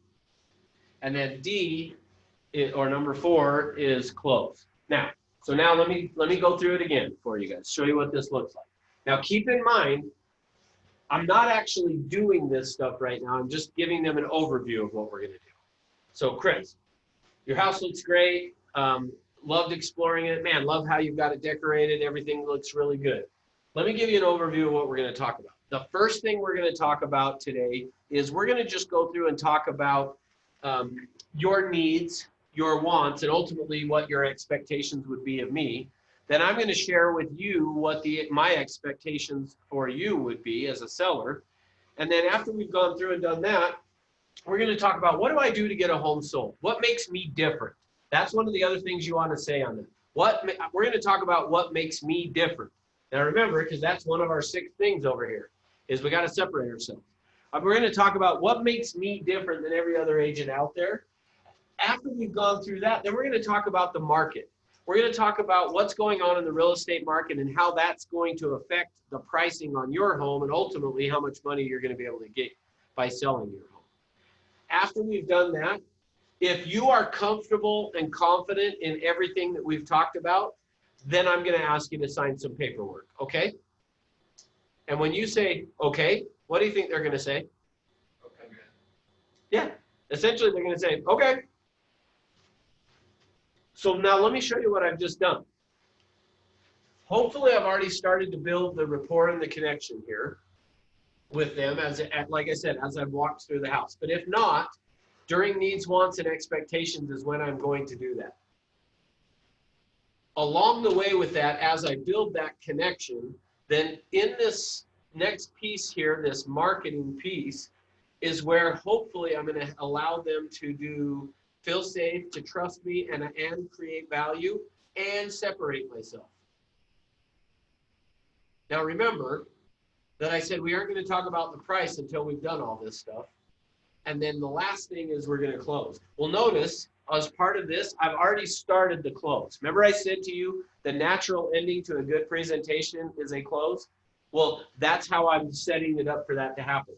And then D, or number 4, is close. Now, so now let me go through it again for you guys, show you what this looks like. Now, keep in mind, I'm not actually doing this stuff right now. I'm just giving them an overview of what we're going to do. So, Chris, your house looks great. Loved exploring it. Man, love how you've got it decorated. Everything looks really good. Let me give you an overview of what we're going to talk about. The first thing we're going to talk about today is we're going to just go through and talk about your needs, your wants, and ultimately what your expectations would be of me. Then I'm going to share with you what my expectations for you would be as a seller. And then after we've gone through and done that, we're going to talk about what do I do to get a home sold? What makes me different? That's one of the other things you want to say on that. We're going to talk about what makes me different. Now remember, because that's one of our 6 things over here, is we got to separate ourselves. We're going to talk about what makes me different than every other agent out there. After we've gone through that, then we're going to talk about the market. We're going to talk about what's going on in the real estate market and how that's going to affect the pricing on your home and ultimately how much money you're going to be able to get by selling your home. After we've done that, if you are comfortable and confident in everything that we've talked about, then I'm going to ask you to sign some paperwork, okay? And when you say, okay, what do you think they're going to say?
Okay.
Yeah, essentially they're going to say, okay. So now let me show you what I've just done. Hopefully I've already started to build the rapport and the connection here with them, like I said, as I've walked through the house. But if not, during needs, wants, and expectations is when I'm going to do that. Along the way with that, as I build that connection, then in this next piece here, this marketing piece, is where hopefully I'm going to allow them to feel safe, to trust me, and create value, and separate myself. Now remember that I said we aren't going to talk about the price until we've done all this stuff. And then the last thing is we're going to close. Well, notice as part of this, I've already started the close. Remember I said to you, the natural ending to a good presentation is a close? Well, that's how I'm setting it up for that to happen.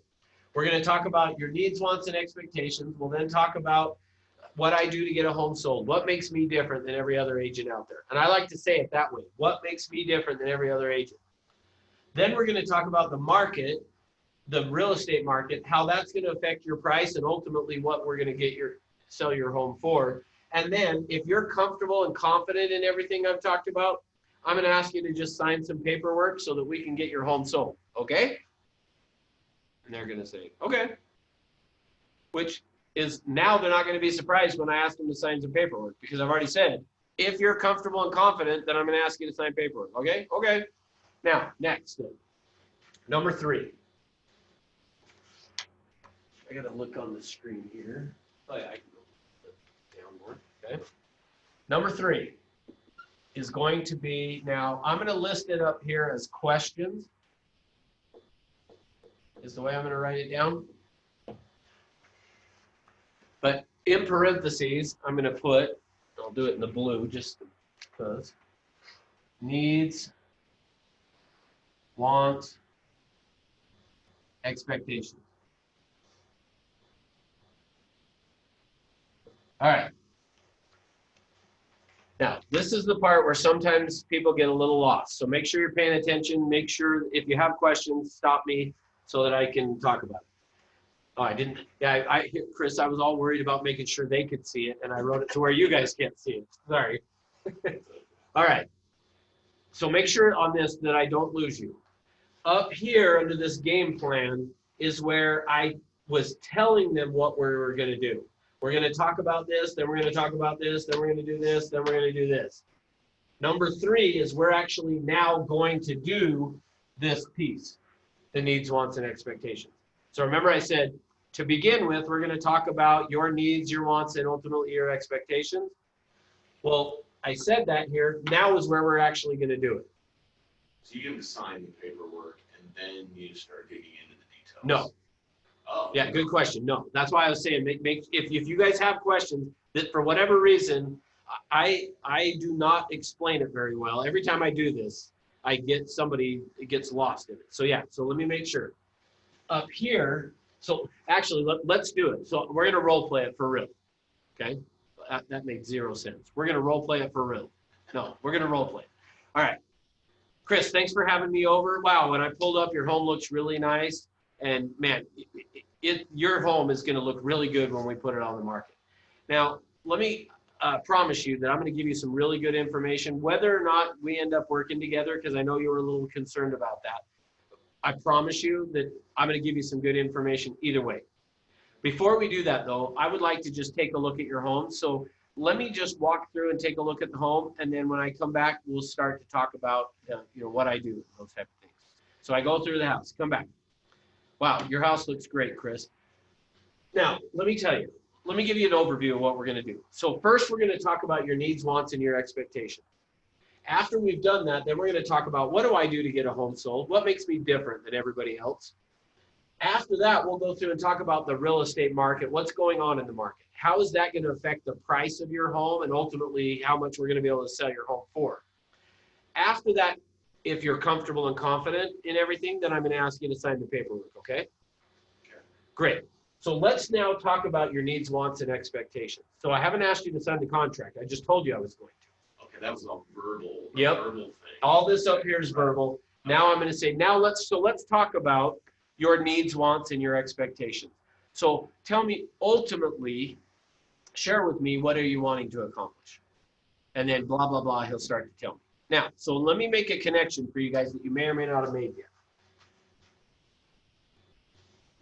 We're going to talk about your needs, wants, and expectations. We'll then talk about what I do to get a home sold. What makes me different than every other agent out there? And I like to say it that way. What makes me different than every other agent? Then we're going to talk about the market, the real estate market, how that's going to affect your price and ultimately what we're going to sell your home for. And then if you're comfortable and confident in everything I've talked about, I'm going to ask you to just sign some paperwork so that we can get your home sold. Okay? And they're going to say, okay. Which is now they're not going to be surprised when I ask them to sign some paperwork because I've already said, if you're comfortable and confident, then I'm going to ask you to sign paperwork. Okay? Okay. Now, next then. Number 3. I got to look on the screen here. Oh, yeah, I can go down more. Okay. Number 3 is going to be, now I'm going to list it up here as questions. Is the way I'm going to write it down. But in parentheses, I'm going to put, I'll do it in the blue just because, needs, wants, expectations. All right. Now, this is the part where sometimes people get a little lost. So make sure you're paying attention. Make sure if you have questions, stop me so that I can talk about it. Oh, I didn't. Yeah, Chris, I was all worried about making sure they could see it, and I wrote it to where you guys can't see it. Sorry. All right. So make sure on this that I don't lose you. Up here under this game plan is where I was telling them what we were going to do. We're going to talk about this, then we're going to talk about this, then we're going to do this, then we're going to do this. Number 3 is we're actually now going to do this piece, the needs, wants, and expectations. So remember I said, to begin with, we're going to talk about your needs, your wants, and ultimately your expectations. Well, I said that here. Now is where we're actually going to do it.
So you can sign the paperwork and then you start digging into the details?
No.
Oh.
Yeah, good question. No, that's why I was saying, if you guys have questions that for whatever reason, I do not explain it very well. Every time I do this, I get somebody gets lost in it. So yeah, so let me make sure. Up here, so actually let's do it. So we're gonna role play it for real. Okay, that makes 0 sense. We're gonna role play it for real. No, we're gonna role play it. All right, Chris, thanks for having me over. Wow, when I pulled up, your home looks really nice. And man, your home is going to look really good when we put it on the market. Now, let me promise you that I'm going to give you some really good information, whether or not we end up working together, because I know you were a little concerned about that. I promise you that I'm going to give you some good information either way. Before we do that, though, I would like to just take a look at your home. So let me just walk through and take a look at the home, and then when I come back, we'll start to talk about what I do, those type of things. So I go through the house, come back. Wow, your house looks great, Chris. Now, let me tell you, let me give you an overview of what we're going to do. So first, we're going to talk about your needs, wants, and your expectations. After we've done that, then we're going to talk about what do I do to get a home sold? What makes me different than everybody else? After that, we'll go through and talk about the real estate market, what's going on in the market. How is that going to affect the price of your home and ultimately how much we're going to be able to sell your home for? After that, if you're comfortable and confident in everything, then I'm going to ask you to sign the paperwork, okay? Great. So let's now talk about your needs, wants, and expectations. So I haven't asked you to sign the contract. I just told you I was going to.
Okay, that was a verbal thing.
All this up here is verbal. Now I'm going to say, let's talk about your needs, wants, and your expectations. So tell me, ultimately, share with me, what are you wanting to accomplish? And then blah, blah, blah, he'll start to tell me. Now, so let me make a connection for you guys that you may or may not have made yet.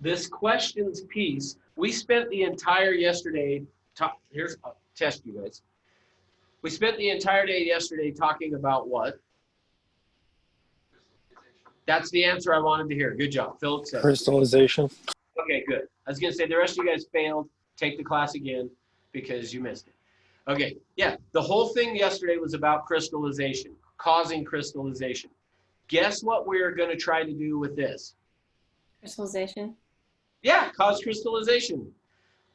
This questions piece, we spent the entire yesterday, here's, I'll test you guys. We spent the entire day yesterday talking about what? That's the answer I wanted to hear. Good job. Phil said.
Crystallization.
Okay, good. I was going to say the rest of you guys failed. Take the class again because you missed it. Okay, yeah, the whole thing yesterday was about crystallization, causing crystallization. Guess what we're going to try to do with this?
Crystallization.
Yeah, cause crystallization.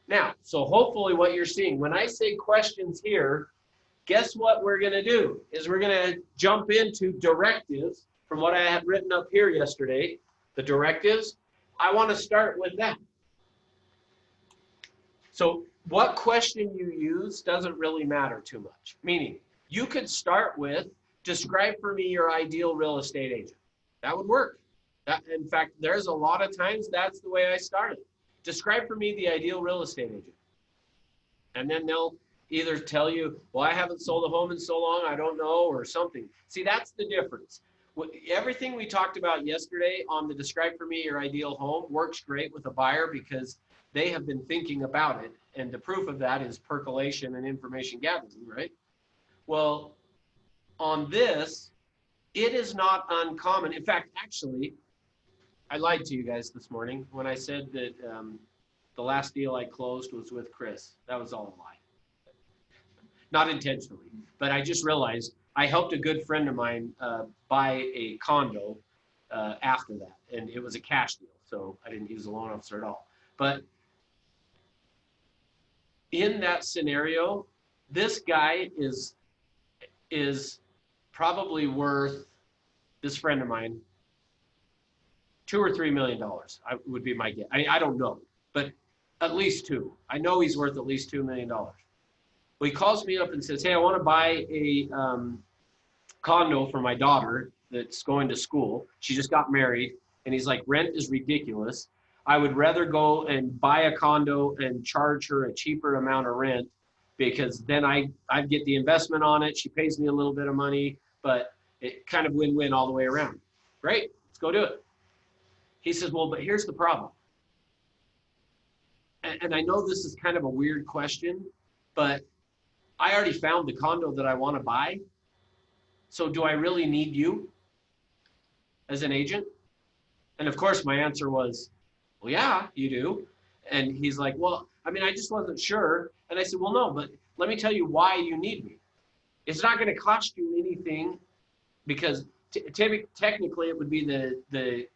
Now, so hopefully what you're seeing, when I say questions here, guess what we're going to do is we're going to jump into directives from what I had written up here yesterday, the directives. I want to start with that. So what question you use doesn't really matter too much. Meaning, you could start with, describe for me your ideal real estate agent. That would work. In fact, there's a lot of times that's the way I started. Describe for me the ideal real estate agent. And then they'll either tell you, well, I haven't sold a home in so long, I don't know, or something. See, that's the difference. Everything we talked about yesterday on the describe for me your ideal home works great with a buyer because they have been thinking about it. And the proof of that is percolation and information gathering, right? Well, on this, it is not uncommon. In fact, actually, I lied to you guys this morning when I said that the last deal I closed was with Chris. That was all a lie. Not intentionally, but I just realized I helped a good friend of mine buy a condo after that, and it was a cash deal, so I didn't use a loan officer at all. But in that scenario, this guy is probably worth, this friend of mine, $2 or $3 million. Would be my guess. I don't know, but at least 2. I know he's worth at least $2 million. Well, he calls me up and says, hey, I want to buy a condo for my daughter that's going to school. She just got married. And he's like, rent is ridiculous. I would rather go and buy a condo and charge her a cheaper amount of rent, because then I get the investment on it. She pays me a little bit of money, but it kind of win-win all the way around. Great, let's go do it. He says, well, but here's the problem. And I know this is kind of a weird question, but I already found the condo that I want to buy. So do I really need you as an agent? And of course my answer was, well, yeah, you do. And he's like, well, I mean, I just wasn't sure. And I said, well, no, but let me tell you why you need me. It's not going to cost you anything, because technically it would be the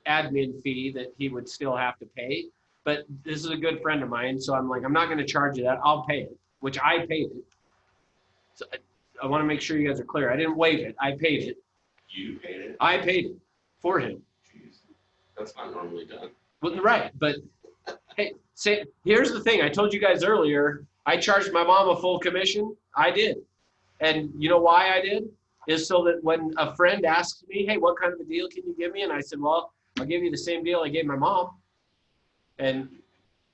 admin fee that he would still have to pay. But this is a good friend of mine, so I'm like, I'm not going to charge you that. I'll pay it, which I paid it. So I want to make sure you guys are clear. I didn't waive it. I paid it.
You paid it?
I paid it for him.
Jeez, that's not normally done.
Well, right, but hey, here's the thing. I told you guys earlier, I charged my mom a full commission. I did. And you know why I did? Is so that when a friend asks me, hey, what kind of a deal can you give me? And I said, well, I'll give you the same deal I gave my mom. And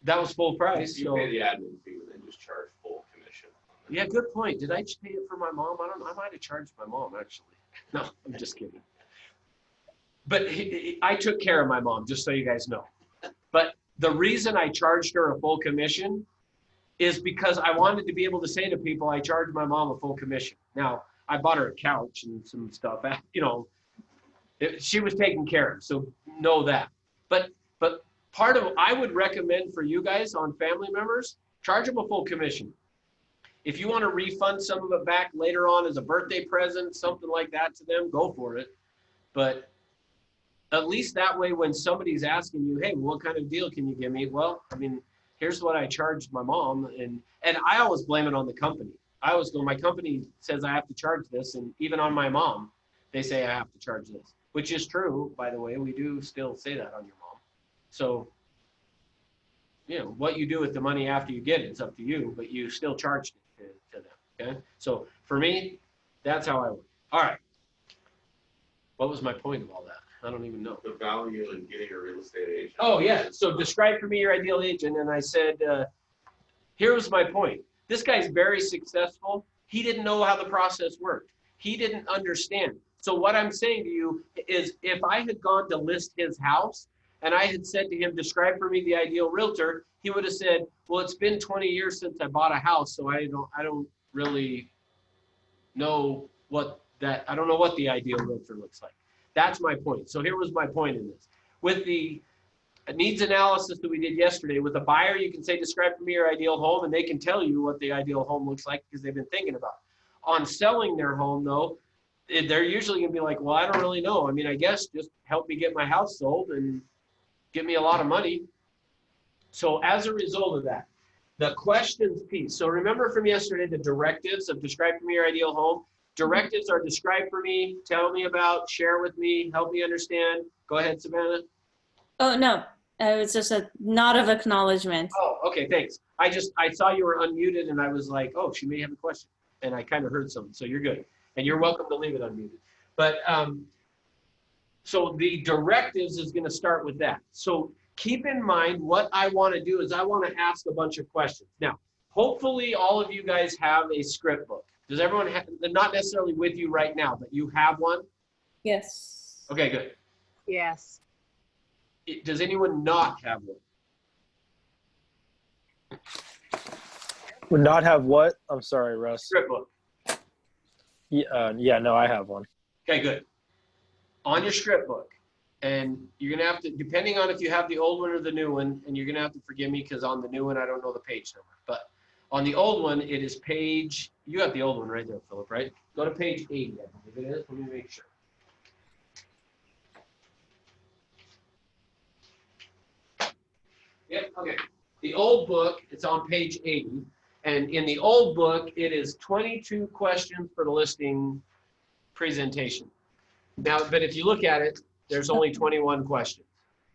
that was full price.
You
So
pay the admin fee and then just charge full commission.
yeah, good point. Did I pay it for my mom? I don't know. I might have charged my mom, actually. No, I'm just kidding. But I took care of my mom, just so you guys know. But the reason I charged her a full commission is because I wanted to be able to say to people, I charged my mom a full commission. Now, I bought her a couch and some stuff, you know, she was taken care of, so know that. But part of, I would recommend for you guys on family members, charge them a full commission. If you want to refund some of it back later on as a birthday present, something like that to them, go for it. But at least that way, when somebody's asking you, hey, what kind of deal can you give me? Well, I mean, here's what I charged my mom. And I always blame it on the company. I always go, my company says I have to charge this. And even on my mom, they say I have to charge this, which is true, by the way. We do still say that on your mom. So, you know, what you do with the money after you get it, it's up to you, but you still charged it to them, okay? So for me, that's how I work. All right. What was my point of all that? I don't even know.
The value in getting a real estate agent.
Oh, yeah. So describe for me your ideal agent. And I said, here was my point. This guy's very successful. He didn't know how the process worked. He didn't understand. So what I'm saying to you is, if I had gone to list his house and I had said to him, describe for me the ideal realtor, he would have said, well, it's been 20 years since I bought a house, so I don't really know what I don't know what the ideal realtor looks like. That's my point. So here was my point in this. With the needs analysis that we did yesterday, with a buyer, you can say, describe for me your ideal home, and they can tell you what the ideal home looks like because they've been thinking about it. On selling their home, though, they're usually going to be like, well, I don't really know. I mean, I guess just help me get my house sold and give me a lot of money. So as a result of that, the questions piece. So remember from yesterday, the directives of describe for me your ideal home. Directives are describe for me, tell me about, share with me, help me understand. Go ahead, Savannah.
Oh, no, it was just a nod of acknowledgement.
Oh, okay, thanks. I saw you were unmuted and I was like, oh, she may have a question. And I kind of heard something, so you're good. And you're welcome to leave it unmuted. But so the directives is gonna start with that. So keep in mind, what I wanna do is I wanna ask a bunch of questions. Now, hopefully all of you guys have a script book. Does everyone have, not necessarily with you right now, but you have one?
Yes.
Okay, good.
Yes.
Does anyone not have one?
Would not have what? I'm sorry, Russ.
Script book.
Yeah, no, I have one.
Okay, good. On your script book, and you're gonna have to, depending on if you have the old one or the new one, and you're gonna have to forgive me because on the new one I don't know the page number, but on the old one it is page, you got the old one right there, Philip, right? Go to page 80, I believe it is. Let me make sure. Yep, okay. The old book, it's on page 80. And in the old book, it is 22 questions for the listing presentation. Now, but if you look at it, there's only 21 questions.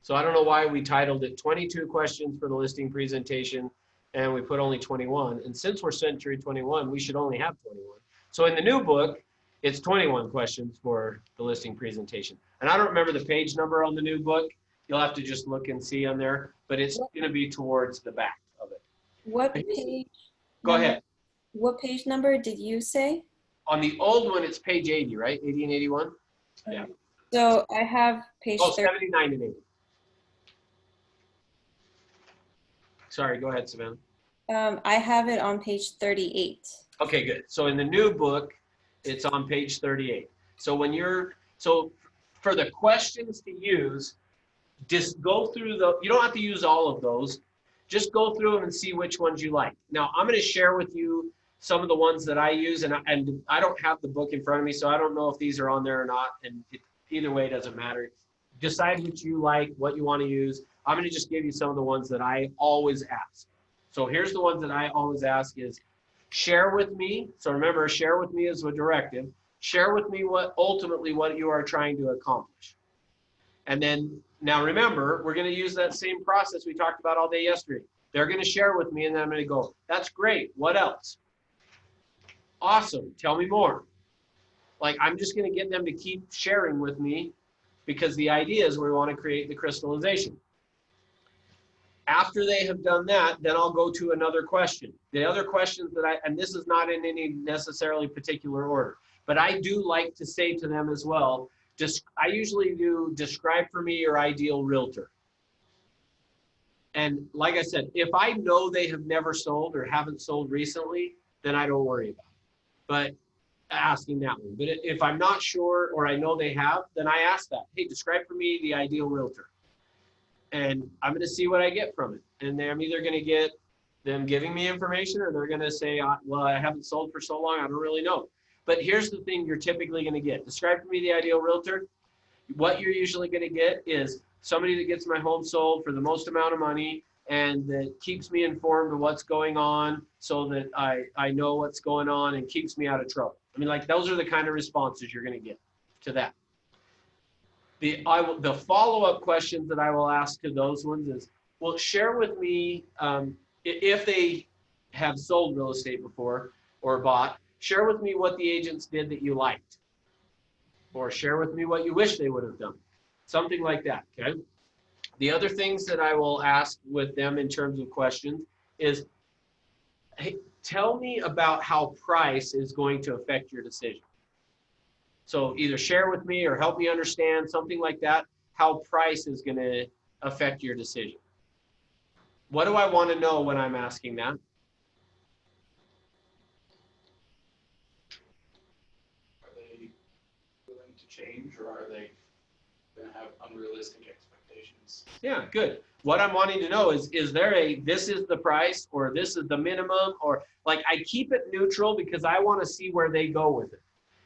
So I don't know why we titled it 22 questions for the listing presentation. and we put only 21. And since we're century 21, we should only have 21. So in the new book, it's 21 questions for the listing presentation. And I don't remember the page number on the new book. You'll have to just look and see on there, but it's going to be towards the back of it.
What page?
Go
number-
ahead.
What page number did you say?
On the old one, it's page 80, right? 80 and 81? Yeah.
So I have page
Oh,
30.
79 and 80. Sorry, go ahead, Savannah.
I have it on page 38.
Okay, good. So in the new book, it's on page 38. So so for the questions to use, just go through you don't have to use all of those. Just go through them and see which ones you like. Now, I'm going to share with you some of the ones that I use, and I don't have the book in front of me, so I don't know if these are on there or not, and either way, it doesn't matter. Decide what you like, what you want to use. I'm going to just give you some of the ones that I always ask. So here's the ones that I always ask is, share with me. So remember, share with me is a directive. Share with me what you are trying to accomplish. And then, now remember, we're going to use that same process we talked about all day yesterday. They're going to share with me, and then I'm going to go, that's great. What else? Awesome. Tell me more. Like, I'm just going to get them to keep sharing with me, because the idea is we want to create the crystallization. After they have done that, then I'll go to another question. The other questions and this is not in any necessarily particular order, but I do like to say to them as well, I usually do describe for me your ideal realtor. And like I said, if I know they have never sold or haven't sold recently, then I don't worry about it. But asking that one. But if I'm not sure or I know they have, then I ask that. Hey, describe for me the ideal realtor. And I'm going to see what I get from it. And I'm either going to get them giving me information, or they're going to say, well, I haven't sold for so long, I don't really know. But here's the thing you're typically going to get. Describe for me the ideal realtor. What you're usually going to get is somebody that gets my home sold for the most amount of money and that keeps me informed of what's going on so that I know what's going on and keeps me out of trouble. I mean, like, those are the kind of responses you're going to get to that. The follow-up questions that I will ask to those ones is, well, share with me, if they have sold real estate before or bought, share with me what the agents did that you liked. Or share with me what you wish they would have done. Something like that, okay? The other things that I will ask with them in terms of questions is, hey, tell me about how price is going to affect your decision. So either share with me or help me understand, something like that, how price is going to affect your decision. What do I want to know when I'm asking that?
Are they willing to change, or are they going to have unrealistic expectations?
Yeah, good. What I'm wanting to know is there this is the price, or this is the minimum, or like, I keep it neutral because I want to see where they go with it.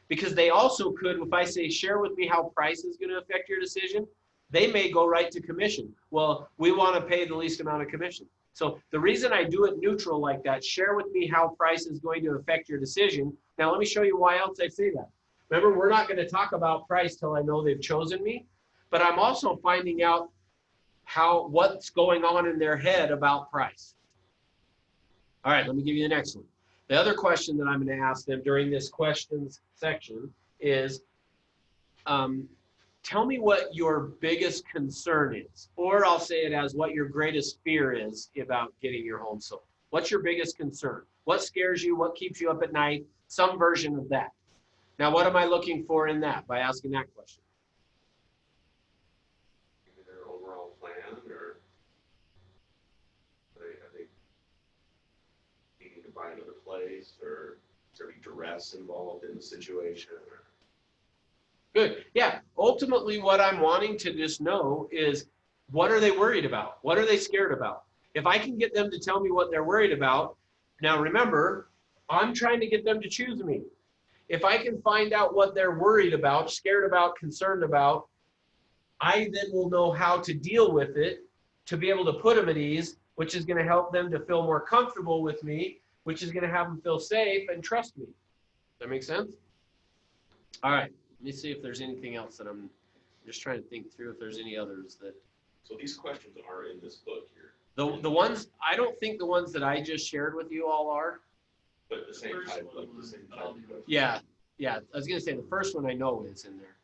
Because they also could, if I say, share with me how price is going to affect your decision, they may go right to commission. Well, we want to pay the least amount of commission. So the reason I do it neutral like that, share with me how price is going to affect your decision. Now, let me show you why else I say that. Remember, we're not going to talk about price till I know they've chosen me, but I'm also finding out what's going on in their head about price. All right, let me give you the next one. The other question that I'm going to ask them during this questions section is, tell me what your biggest concern is, or I'll say it as what your greatest fear is about getting your home sold. What's your biggest concern? What scares you? What keeps you up at night? Some version of that. Now, what am I looking for in that by asking that question?
Their overall plan, or are they needing to buy another place, or is there any duress involved in the situation?
Good. Yeah. Ultimately, what I'm wanting to just know is, what are they worried about? What are they scared about? If I can get them to tell me what they're worried about, now remember, I'm trying to get them to choose me. If I can find out what they're worried about, scared about, concerned about, I then will know how to deal with it to be able to put them at ease, which is going to help them to feel more comfortable with me, which is going to have them feel safe and trust me. Does that make sense? All right. Let me see if there's anything else that I'm just trying to think through, if there's any others that.
So these questions are in this book here.
The ones, I don't think the ones that I just shared with you all are.
But the same
First
type
one
of, the
was
same type
all
of.
the-
Yeah, I was gonna say the first one I know is in there.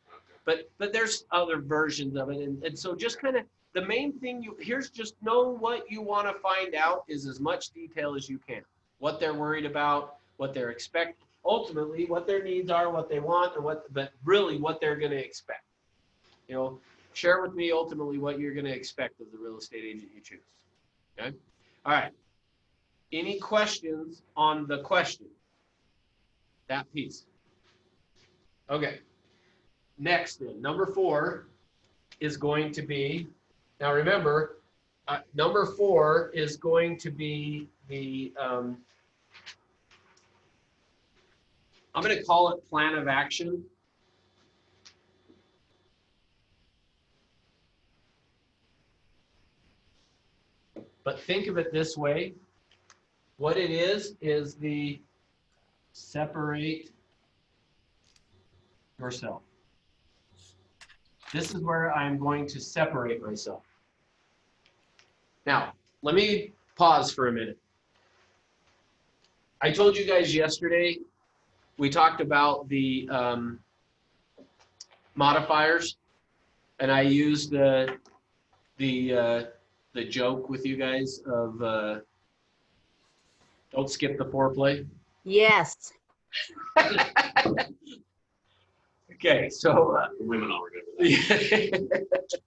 Okay.
But there's other versions of it. And so just kind of, the main thing here's just know what you want to find out is as much detail as you can. What they're worried about, what they're expecting, ultimately what their needs are, what they want, and but really what they're going to expect. You know, share with me ultimately what you're going to expect of the real estate agent you choose. Okay. All right. Any questions on the question? That piece. Okay. Next then, number 4 is going to be, now remember, number 4 is going to be the, I'm going to call it plan of action. But think of it this way. What it is the separate yourself. This is where I'm going to separate myself. Now, let me pause for a minute. I told you guys yesterday, we talked about the modifiers, and I used the joke with you guys of don't skip the foreplay.
Yes.
Okay, so
The women all remember that.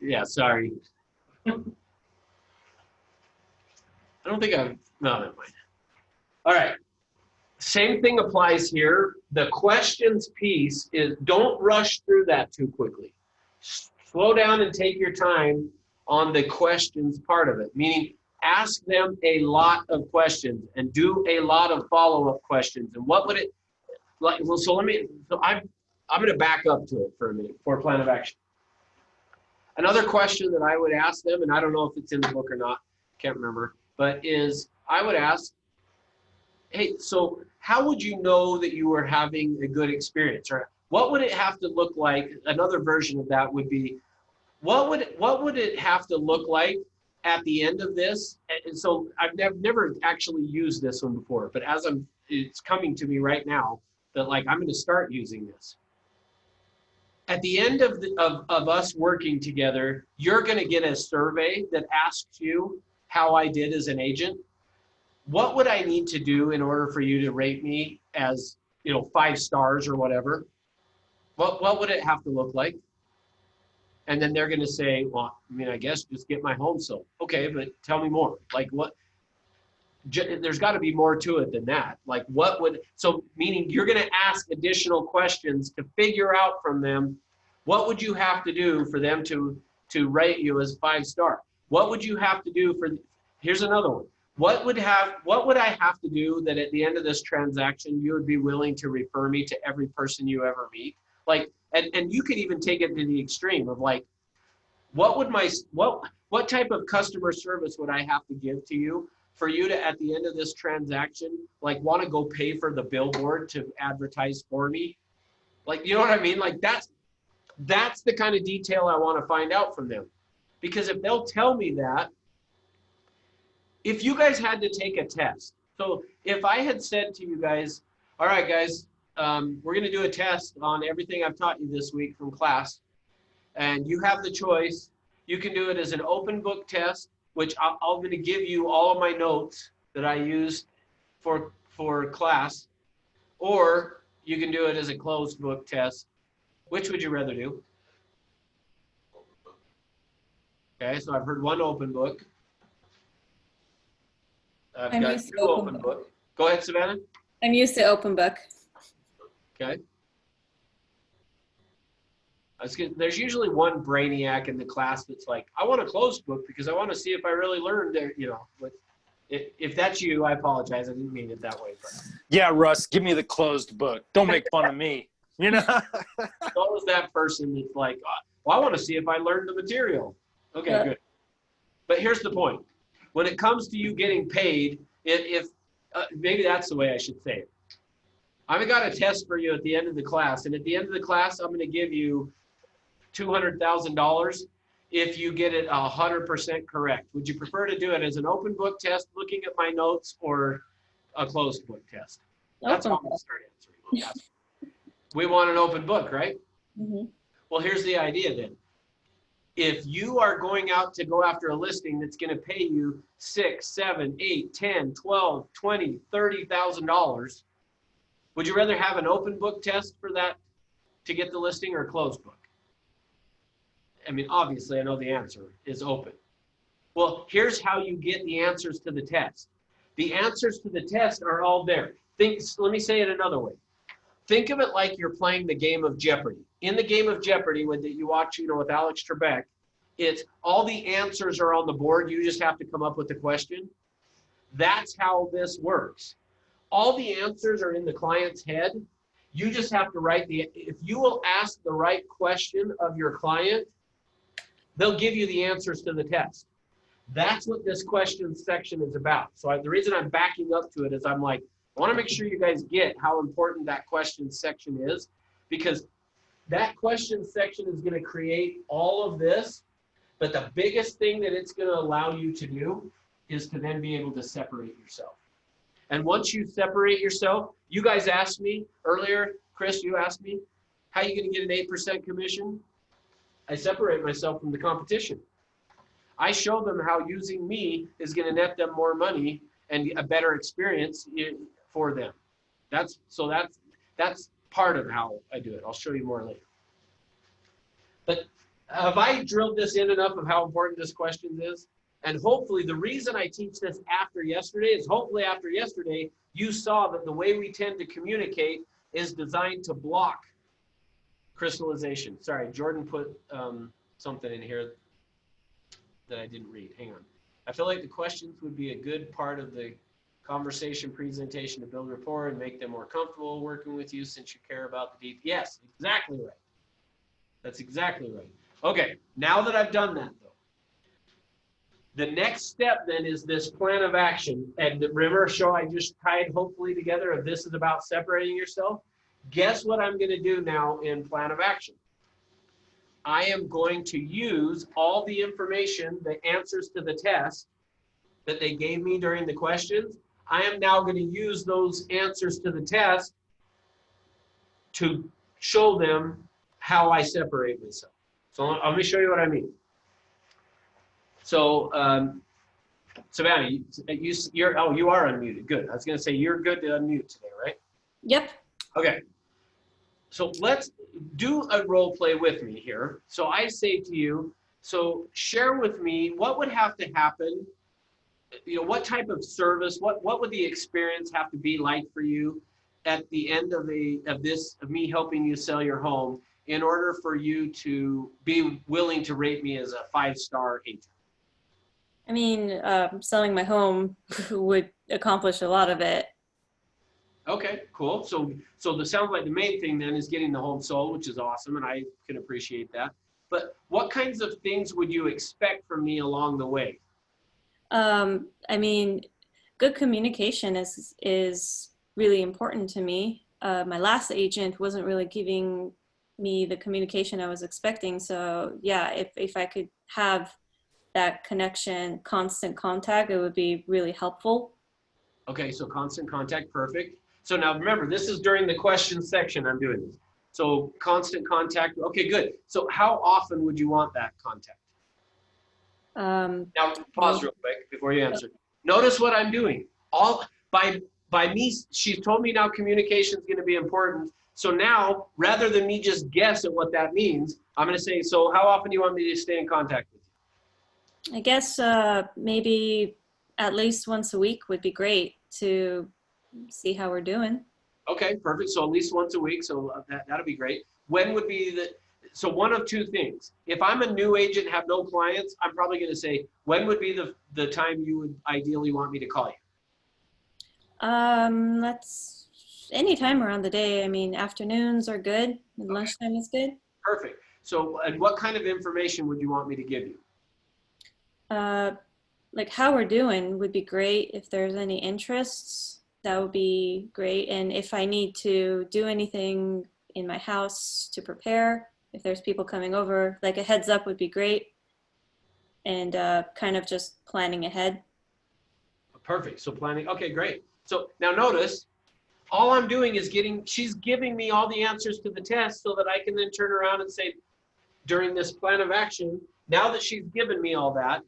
yeah, sorry. I don't think I've, no, never mind. All right, same thing applies here. The questions piece is don't rush through that too quickly. Slow down and take your time on the questions part of it, meaning ask them a lot of questions and do a lot of follow-up questions. And what would it, like, well, so I'm going to back up to it for a minute for plan of action. Another question that I would ask them, and I don't know if it's in the book or not, can't remember, but is I would ask, hey, so how would you know that you were having a good experience? Or what would it have to look like? Another version of that would be, what would it have to look like at the end of this? And so I've never actually used this one before, but as it's coming to me right now that like I'm going to start using this. At the end of us working together, you're going to get a survey that asks you how I did as an agent. What would I need to do in order for you to rate me as, 5 stars or whatever? What would it have to look like? And then they're going to say, well, I mean, I guess just get my home sold. Okay, but tell me more. Like what? There's got to be more to it than that. Like what would, so meaning you're going to ask additional questions to figure out from them, what would you have to do for them to rate you as 5 star? What would you have to do for, here's another one. What would I have to do that at the end of this transaction, you would be willing to refer me to every person you ever meet? Like, and you could even take it to the extreme of like, what type of customer service would I have to give to you for you to, at the end of this transaction, like want to go pay for the billboard to advertise for me? Like, you know what I mean? Like that's the kind of detail I want to find out from them. Because if they'll tell me that, if you guys had to take a test, so if I had said to you guys, all right, guys, we're going to do a test on everything I've taught you this week from class, and you have the choice. You can do it as an open book test, which I'm going to give you all of my notes that I used for class, or you can do it as a closed book test. Which would you rather do? Okay, so I've heard one open book. I've
I'm
got
used to
2 open book. Go ahead, Savannah.
I'm used to open book.
Okay. There's usually one brainiac in the class that's like, I want a closed book because I want to see if I really learned there, but if that's you, I apologize. I didn't mean it that way. But
Yeah, Russ, give me the closed book. Don't make fun of me.
so is that person that's like, well, I want to see if I learned the material. Okay,
Yeah.
good. But here's the point. When it comes to you getting paid, if maybe that's the way I should say it. I've got a test for you at the end of the class, and at the end of the class, I'm going to give you $200,000. if you get it 100% correct? Would you prefer to do it as an open book test, looking at my notes, or a closed book test? That's how I'm gonna start answering. We want an open book, right?
Mhm.
Well, here's the idea then. If you are going out to go after a listing that's going to pay you $6, $7, $8, $10, $12, $20, $30,000, would you rather have an open book test for that to get the listing or a closed book? I mean, obviously, I know the answer is open. Well, here's how you get the answers to the test. The answers to the test are all there. Let me say it another way. Think of it like you're playing the game of Jeopardy. In the game of Jeopardy, when you watch, with Alex Trebek, it's all the answers are on the board. You just have to come up with the question. That's how this works. All the answers are in the client's head. You just have to if you will ask the right question of your client, they'll give you the answers to the test. That's what this question section is about. So the reason I'm backing up to it is I'm like, I want to make sure you guys get how important that question section is, because that question section is going to create all of this. But the biggest thing that it's going to allow you to do is to then be able to separate yourself. And once you separate yourself, you guys asked me earlier, Chris, you asked me, how are you going to get an 8% commission? I separate myself from the competition. I show them how using me is going to net them more money and a better experience for them. That's part of how I do it. I'll show you more later. But have I drilled this in enough of how important this question is? And hopefully the reason I teach this after yesterday is hopefully after yesterday, you saw that the way we tend to communicate is designed to block crystallization. Sorry, Jordan put something in here that I didn't read. Hang on. I feel like the questions would be a good part of the conversation presentation to build rapport and make them more comfortable working with you since you care about the deep. Yes, exactly right. That's exactly right. Okay, now that I've done that though, the next step then is this plan of action. And remember, show I just tied hopefully together of this is about separating yourself. Guess what I'm going to do now in plan of action? I am going to use all the information, the answers to the test that they gave me during the questions. I am now going to use those answers to the test to show them how I separate myself. So let me show you what I mean. So, Savannah, you are unmuted. Good. I was going to say you're good to unmute today, right?
Yep.
Okay. So let's do a role play with me here. So I say to you, so share with me what would have to happen. What type of service, what would the experience have to be like for you at the end of me helping you sell your home in order for you to be willing to rate me as a 5-star agent?
I mean, selling my home would accomplish a lot of it.
Okay, cool. So the sounds like the main thing then is getting the home sold, which is awesome, and I can appreciate that. But what kinds of things would you expect from me along the way?
I mean, good communication is really important to me. My last agent wasn't really giving me the communication I was expecting. So yeah, if I could have that connection, constant contact, it would be really helpful.
Okay, so constant contact, perfect. So now remember, this is during the question section I'm doing this. So constant contact, okay, good. So how often would you want that contact? Now pause real quick before you answer. Notice what I'm doing. By me, she's told me now communication is going to be important. So now, rather than me just guess at what that means, I'm going to say, so how often do you want me to stay in contact with you?
I guess maybe at least once a week would be great to see how we're doing.
Okay, perfect. So at least once a week. So that'll be great. When would be so one of two things. If I'm a new agent, have no clients, I'm probably going to say, when would be the time you would ideally want me to call you?
That's any time around the day. I mean, afternoons are good. And lunchtime is good.
Perfect. So, and what kind of information would you want me to give you?
Like how we're doing would be great. If there's any interests, that would be great. And if I need to do anything in my house to prepare, if there's people coming over, like a heads up would be great. and kind of just planning ahead.
Perfect. So planning. Okay, great. So now notice, all I'm doing is she's giving me all the answers to the test so that I can then turn around and say, during this plan of action, now that she's given me all that,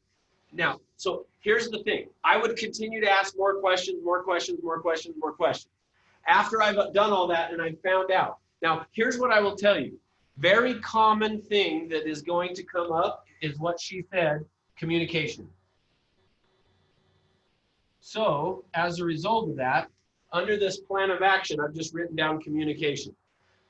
now, so here's the thing. I would continue to ask more questions, more questions, more questions, more questions. After I've done all that and I've found out. Now, here's what I will tell you. Very common thing that is going to come up is what she said, communication. So as a result of that, under this plan of action, I've just written down communication.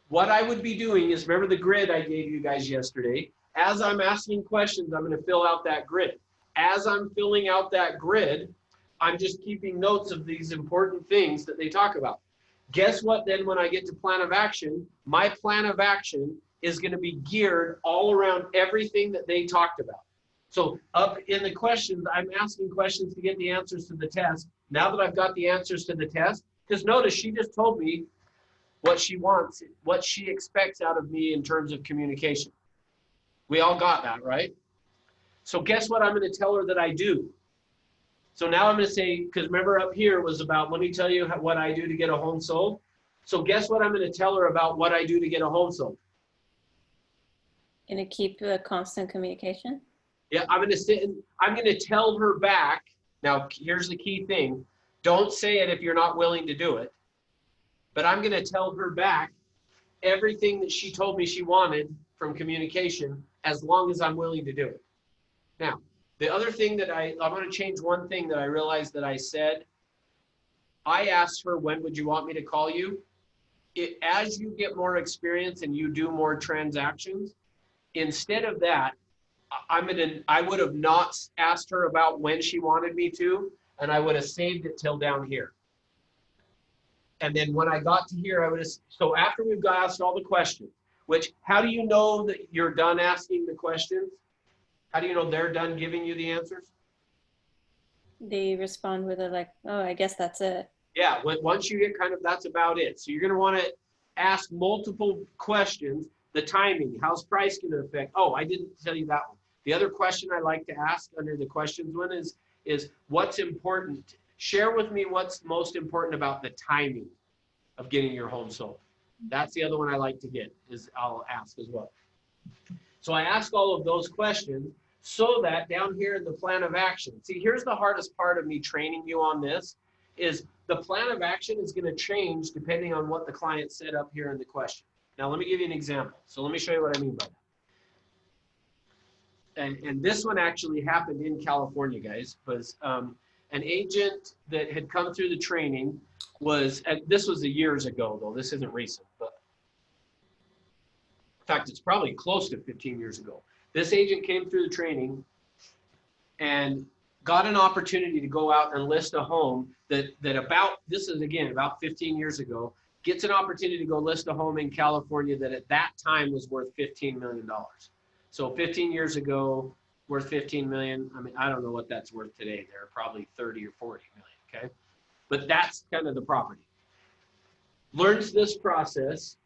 What I would be doing is, remember the grid I gave you guys yesterday? As I'm asking questions, I'm going to fill out that grid. As I'm filling out that grid, I'm just keeping notes of these important things that they talk about. Guess what then, when I get to plan of action, my plan of action is going to be geared all around everything that they talked about. So up in the questions, I'm asking questions to get the answers to the test. Now that I've got the answers to the test, because notice she just told me what she wants, what she expects out of me in terms of communication. We all got that, right? So guess what I'm going to tell her that I do? So now I'm going to say, because remember up here was about, let me tell you what I do to get a home sold. So guess what I'm going to tell her about what I do to get a home sold?
Gonna keep a constant communication.
Yeah, I'm going to sit and I'm going to tell her back. Now, here's the key thing. Don't say it if you're not willing to do it. But I'm going to tell her back everything that she told me she wanted from communication, as long as I'm willing to do it. Now, the other thing that I want to change one thing that I realized that I said. I asked her, when would you want me to call you? As you get more experience and you do more transactions, instead of that, I would have not asked her about when she wanted me to, and I would have saved it till down here. And then when I got to here, I would have, so after we've asked all the questions, which, how do you know that you're done asking the questions? How do you know they're done giving you the answers?
They respond with a like, oh, I guess that's it.
Yeah, once you get kind of, that's about it. So you're going to want to ask multiple questions. The timing, how's price going to affect? Oh, I didn't tell you that one. The other question I like to ask under the questions one is what's important? Share with me what's most important about the timing of getting your home sold. That's the other one I like to get, is I'll ask as well. So I ask all of those questions so that down here in the plan of action, see, here's the hardest part of me training you on this, is the plan of action is going to change depending on what the client said up here in the question. Now, let me give you an example. So let me show you what I mean by that. And this one actually happened in California, guys, was an agent that had come through the training was, this was years ago, though. This isn't recent, but in fact, it's probably close to 15 years ago. This agent came through the training and got an opportunity to go out and list a home that about, this is again, about 15 years ago, gets an opportunity to go list a home in California that at that time was worth $15 million. So 15 years ago, worth 15 million. I mean, I don't know what that's worth today. They're probably 30 or 40 million, okay? But that's kind of the property. Learns this process,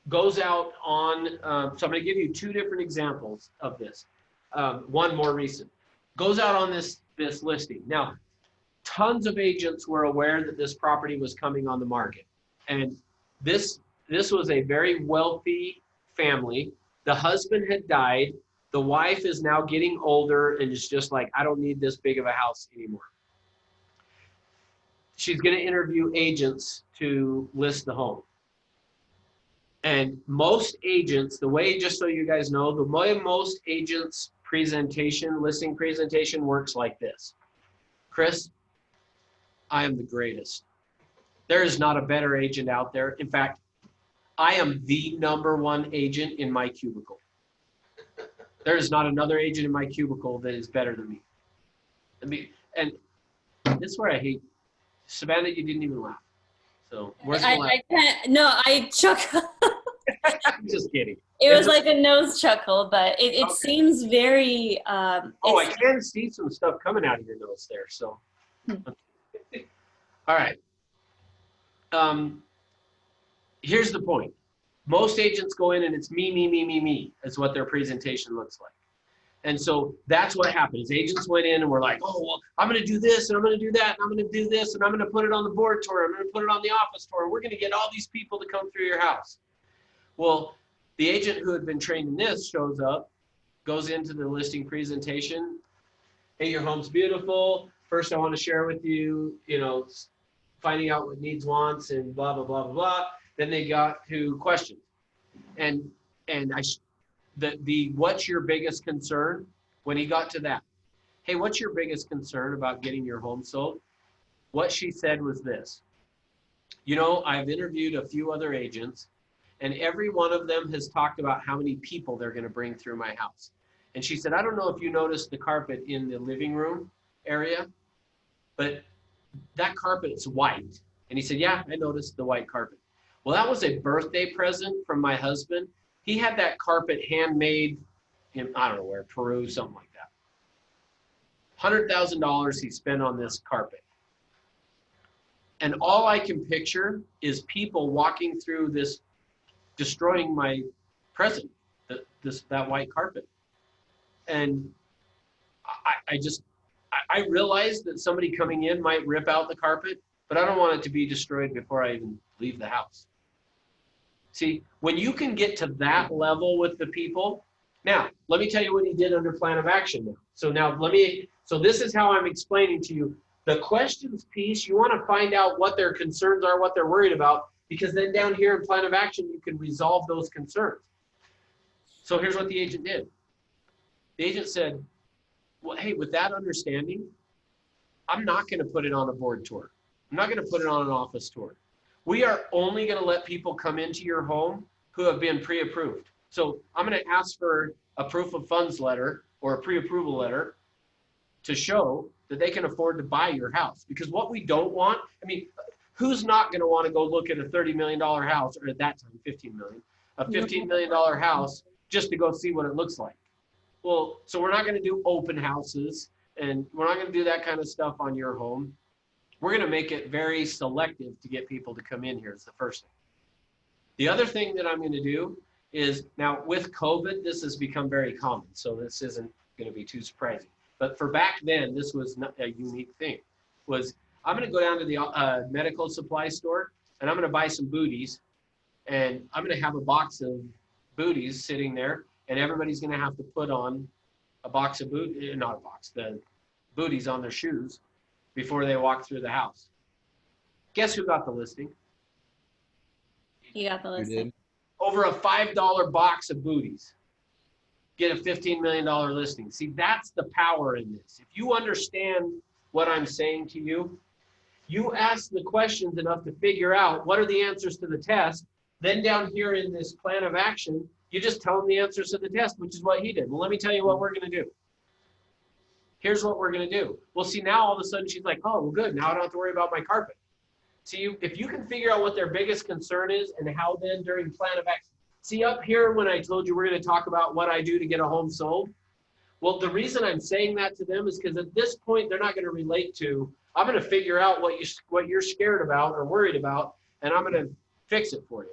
goes out on, so I'm gonna give you two different examples of this. One more recent. Goes out on this listing. Now, tons of agents were aware that this property was coming on the market. And this was a very wealthy family. The husband had died. The wife is now getting older and is just like, I don't need this big of a house anymore. She's going to interview agents to list the home. And most agents, the way, just so you guys know, the way most agents' listing presentation works like this. Chris, I am the greatest. There is not a better agent out there. In fact, I am the #1 agent in my cubicle. There is not another agent in my cubicle that is better than me. And this is where I hate, Savannah, you didn't even laugh. So where's the laugh?
I can't, no, I chuckled.
I'm just kidding.
It was like a nose chuckle, but it okay. Seems very.
I can see some stuff coming out of your nose there. So, all right. Here's the point. Most agents go in and it's me. Is what their presentation looks like. And so that's what happened is agents went in and were like, oh, well, I'm going to do this and I'm going to do that and I'm going to do this and I'm going to put it on the board tour. I'm going to put it on the office tour. We're going to get all these people to come through your house. Well, the agent who had been trained in this shows up, goes into the listing presentation. Hey, your home's beautiful. First, I want to share with you, finding out what needs, wants, and blah, blah, blah, blah, blah. Then they got to questions. And what's your biggest concern? When he got to that, hey, what's your biggest concern about getting your home sold? What she said was this. I've interviewed a few other agents, and every one of them has talked about how many people they're going to bring through my house. And she said, I don't know if you noticed the carpet in the living room area, but that carpet's white. And he said, yeah, I noticed the white carpet. Well, that was a birthday present from my husband. He had that carpet handmade in, I don't know where, Peru, something like that. $100,000 he spent on this carpet. And all I can picture is people walking through this, destroying my present, that white carpet. And I realized that somebody coming in might rip out the carpet, but I don't want it to be destroyed before I even leave the house. See, when you can get to that level with the people, now, let me tell you what he did under plan of action now. So this is how I'm explaining to you. The questions piece, you want to find out what their concerns are, what they're worried about, because then down here in plan of action, you can resolve those concerns. So here's what the agent did. The agent said, well, hey, with that understanding, I'm not going to put it on a board tour. I'm not going to put it on an office tour. We are only going to let people come into your home who have been pre-approved. So I'm going to ask for a proof of funds letter or a pre-approval letter to show that they can afford to buy your house. Because what we don't want, who's not going to want to go look at a $30 million house, or at that time, $15 million, a $15 million house just to go see what it looks like? Well, so we're not going to do open houses, and we're not going to do that kind of stuff on your home. We're going to make it very selective to get people to come in here. It's the first thing. The other thing that I'm going to do is, now with COVID, this has become very common, so this isn't going to be too surprising. But for back then, this was not a unique thing. I'm going to go down to the medical supply store, and I'm going to buy some booties, and I'm going to have a box of booties sitting there, and everybody's going to have to put on a box of the booties on their shoes before they walk through the house. Guess who got the listing?
You got the
You
listing.
did.
Over a $5 box of booties. Get a $15 million listing. See, that's the power in this. If you understand what I'm saying to you, you ask the questions enough to figure out what are the answers to the test. Then down here in this plan of action, you just tell them the answers to the test, which is what he did. Well, let me tell you what we're going to do. Here's what we're going to do. Well, see, now all of a sudden she's like, oh, well, good. Now I don't have to worry about my carpet. See, if you can figure out what their biggest concern is and how then during plan of action. See, up here when I told you we're going to talk about what I do to get a home sold. Well, the reason I'm saying that to them is because at this point, they're not going to relate to, I'm going to figure out what you're scared about or worried about, and I'm going to fix it for you.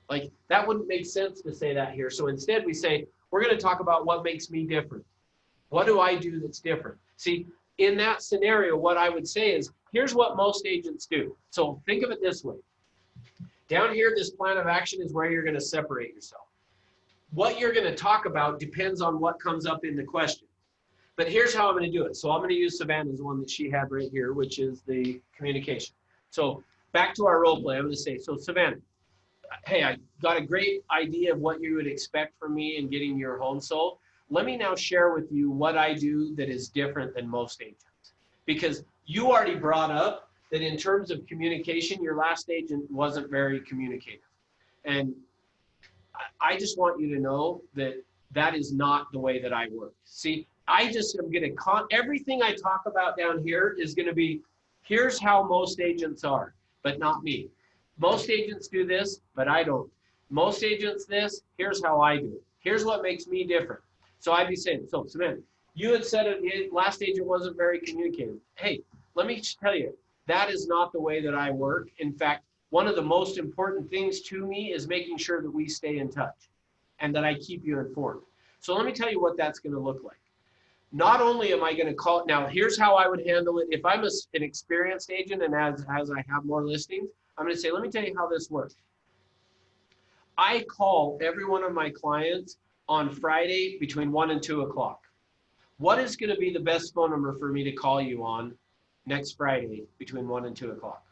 Like, that wouldn't make sense to say that here. So instead we say, we're going to talk about what makes me different. What do I do that's different? See, in that scenario, what I would say is, here's what most agents do. So think of it this way. Down here, this plan of action is where you're going to separate yourself. What you're going to talk about depends on what comes up in the question. But here's how I'm going to do it. So I'm going to use Savannah's one that she had right here, which is the communication. So back to our role play, I'm going to say, so Savannah, hey, I got a great idea of what you would expect from me in getting your home sold. Let me now share with you what I do that is different than most agents. Because you already brought up that in terms of communication, your last agent wasn't very communicative. And I just want you to know that that is not the way that I work. See, I just am going to, everything I talk about down here is going to be, here's how most agents are, but not me. Most agents do this, but I don't. Most agents this, here's how I do it. Here's what makes me different. So I'd be saying, so Samantha, you had said it, last agent wasn't very communicative. Hey, let me tell you, that is not the way that I work. In fact, one of the most important things to me is making sure that we stay in touch and that I keep you informed. So let me tell you what that's going to look like. not only am I going to call, now here's how I would handle it. If I'm an experienced agent and as I have more listings, I'm going to say, let me tell you how this works. I call every one of my clients on Friday between 1 and 2 o'clock. What is going to be the best phone number for me to call you on next Friday between 1 and 2 o'clock?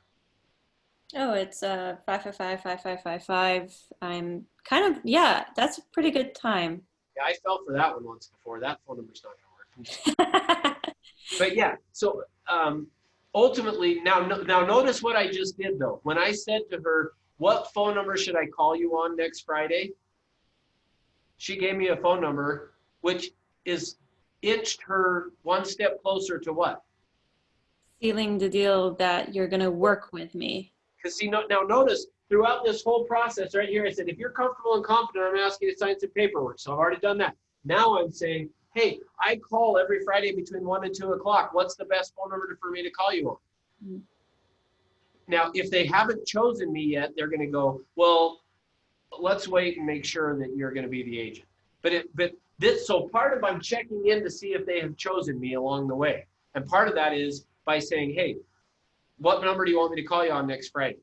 Oh, it's 555-5555. I'm kind of, yeah, that's a pretty good time.
Yeah, I fell for that one once before. That phone number's not going to work. But yeah, so ultimately, now notice what I just did though. When I said to her, what phone number should I call you on next Friday? She gave me a phone number, which is inched her one step closer to what?
Sealing the deal that you're going to work with me.
Because see, now notice throughout this whole process right here, I said, if you're comfortable and confident, I'm asking you to sign some paperwork. So I've already done that. Now I'm saying, hey, I call every Friday between 1 and 2 o'clock. What's the best phone number for me to call you on?
Mm-hmm.
Now, if they haven't chosen me yet, they're going to go, well, let's wait and make sure that you're going to be the agent. So part of I'm checking in to see if they have chosen me along the way. And part of that is by saying, hey, what number do you want me to call you on next Friday?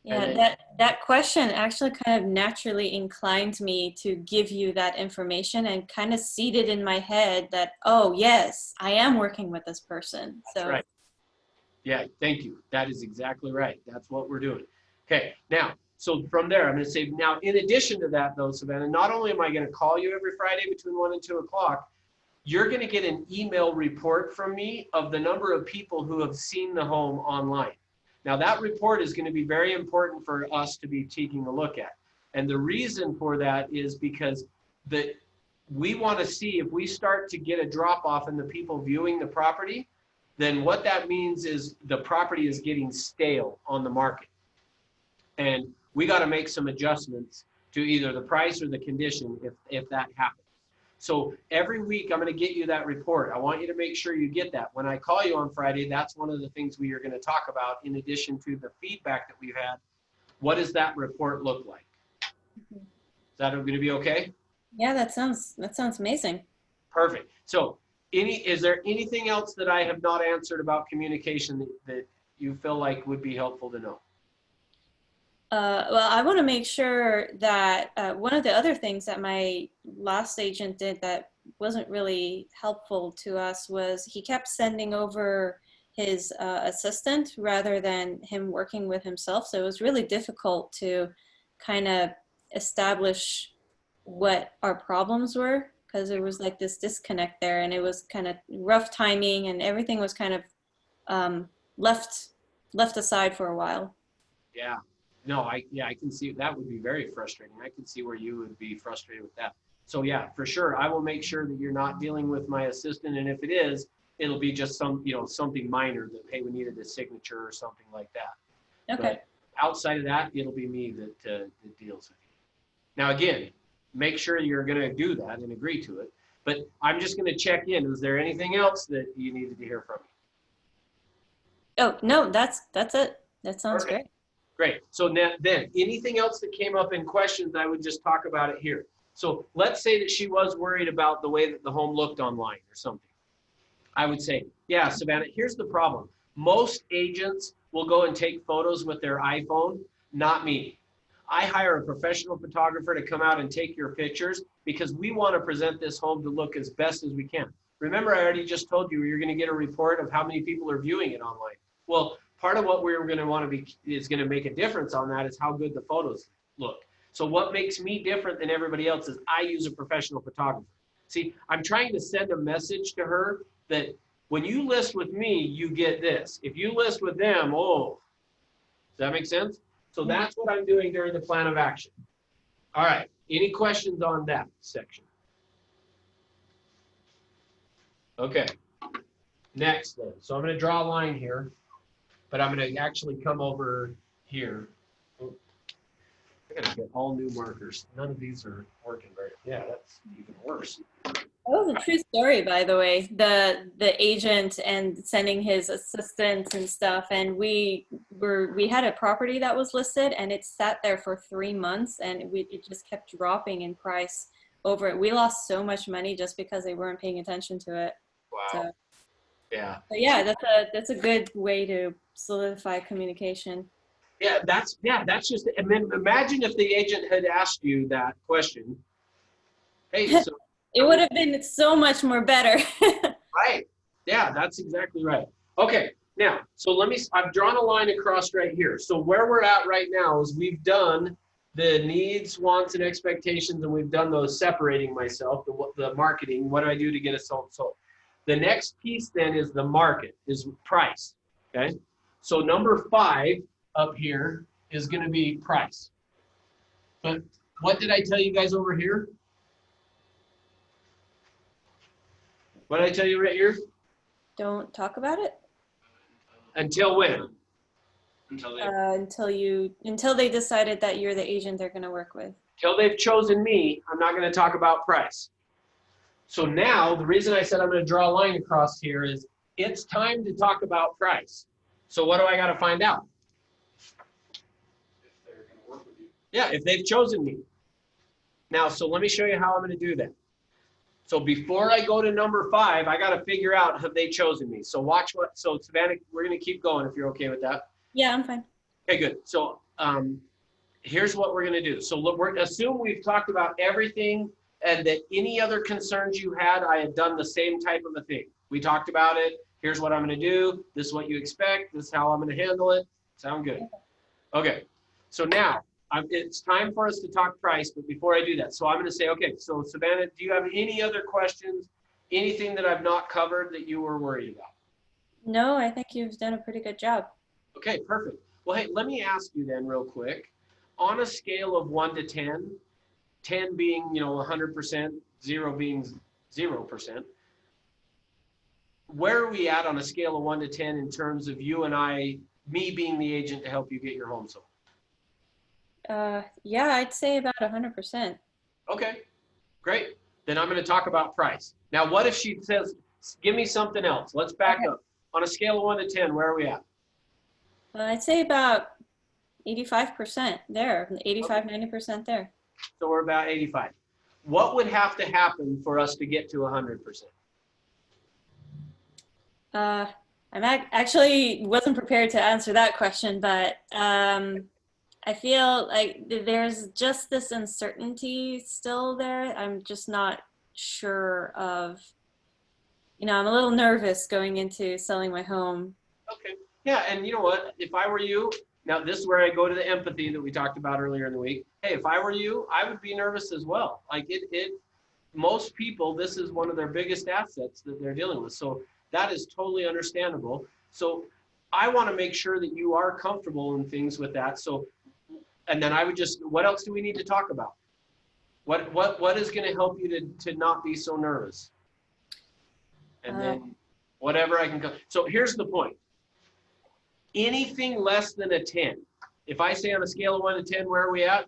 Yeah, that question actually kind of naturally inclined me to give you that information and kind of seeded in my head that, oh, yes, I am working with this person.
That's right. Yeah, thank you. That is exactly right. That's what we're doing. Okay, now, so from there, I'm going to say, now, in addition to that, though, Savannah, not only am I going to call you every Friday between 1 and 2 o'clock, you're going to get an email report from me of the number of people who have seen the home online. Now, that report is going to be very important for us to be taking a look at. And the reason for that is because we want to see if we start to get a drop off in the people viewing the property, then what that means is the property is getting stale on the market. And we got to make some adjustments to either the price or the condition if that happens. So every week I'm going to get you that report. I want you to make sure you get that. When I call you on Friday, that's one of the things we are going to talk about in addition to the feedback that we've had. What does that report look like? Is that going to be okay?
Yeah, that sounds amazing.
Perfect. So is there anything else that I have not answered about communication that you feel like would be helpful to know?
Well, I want to make sure that one of the other things that my last agent did that wasn't really helpful to us was he kept sending over his assistant rather than him working with himself. So it was really difficult to kind of establish what our problems were because there was like this disconnect there, and it was kind of rough timing, and everything was kind of left aside for a while.
Yeah. No, I can see that would be very frustrating. I can see where you would be frustrated with that. So yeah, for sure, I will make sure that you're not dealing with my assistant, and if it is, it'll be just something minor that, hey, we needed a signature or something like that.
Okay.
But outside of that, it'll be me that deals with you. Now again, make sure you're going to do that and agree to it. But I'm just going to check in. Is there anything else that you needed to hear from me?
Oh no, that's it. That sounds
Okay.
great.
Great. So then anything else that came up in questions, I would just talk about it here. So let's say that she was worried about the way that the home looked online or something. I would say, yeah, Savannah, here's the problem. Most agents will go and take photos with their iPhone, not me. I hire a professional photographer to come out and take your pictures because we want to present this home to look as best as we can. Remember, I already just told you you're going to get a report of how many people are viewing it online. Well, part of what we're going to want to be is going to make a difference on that is how good the photos look. So what makes me different than everybody else is I use a professional photographer. See, I'm trying to send a message to her that when you list with me, you get this. If you list with them, oh, does that make sense? So that's what I'm doing during the plan of action. All right. Any questions on that section? Okay. Next then. So I'm going to draw a line here. But I'm going to actually come over here. Oh, I got to get all new markers. None of these are working very. Yeah, that's even worse.
That was a true story, by the way. The agent and sending his assistants and stuff, and we had a property that was listed, and it sat there for 3 months, and it just kept dropping in price. over it. We lost so much money just because they weren't paying attention to it.
Wow.
So,
Yeah.
but yeah, that's a good way to solidify communication.
Yeah, that's just, and then imagine if the agent had asked you that question. Hey, so,
It would have been so much more better.
right. Yeah, that's exactly right. Okay, now, so I've drawn a line across right here. So where we're at right now is we've done the needs, wants, and expectations, and we've done those separating myself, the marketing, what do I do to get a sold? The next piece then is the market, is price, okay? So number 5 up here is gonna be price. But what did I tell you guys over here? What did I tell you right here?
Don't talk about it
Until when?
Until they
until they decided that you're the agent they're going to work with.
Till they've chosen me, I'm not gonna talk about price. So now, the reason I said I'm gonna draw a line across here is it's time to talk about price. So what do I gotta find out?
If they're gonna work with you.
Yeah, if they've chosen me. Now, so let me show you how I'm gonna do that. So before I go to number 5, I gotta figure out, have they chosen me? So watch so Savannah, we're gonna keep going if you're okay with that.
Yeah, I'm fine.
Okay, good. So here's what we're gonna do. So look, assume we've talked about everything and that any other concerns you had, I had done the same type of a thing. We talked about it. Here's what I'm gonna do. This is what you expect. This is how I'm gonna handle it. Sound good? Okay, so now it's time for us to talk price, but before I do that, so I'm gonna say, okay, so Savannah, do you have any other questions? Anything that I've not covered that you were worried about?
No, I think you've done a pretty good job.
Okay, perfect. Well, hey, let me ask you then real quick, on a scale of 1 to 10, 10 being, 100%, 0 being 0%, where are we at on a scale of 1 to 10 in terms of you and me being the agent to help you get your home sold?
Yeah, I'd say about 100%.
Okay, great. Then I'm going to talk about price. Now, what if she says, give me something else? Let's back up. On a scale of 1 to 10, where are we at?
I'd say about 85% there, 85, 90% there.
So we're about 85. What would have to happen for us to get to 100%?
Actually wasn't prepared to answer that question, but I feel like there's just this uncertainty still there. I'm just not sure of, I'm a little nervous going into selling my home.
Okay. Yeah, and you know what? If I were you, now this is where I go to the empathy that we talked about earlier in the week. Hey, if I were you, I would be nervous as well. Like most people, this is one of their biggest assets that they're dealing with. So that is totally understandable. So I want to make sure that you are comfortable in things with that. So, and then I would what else do we need to talk about? What is going to help you to not be so nervous? And then whatever I can come. So here's the point. Anything less than a 10, if I say on a scale of 1 to 10, where are we at?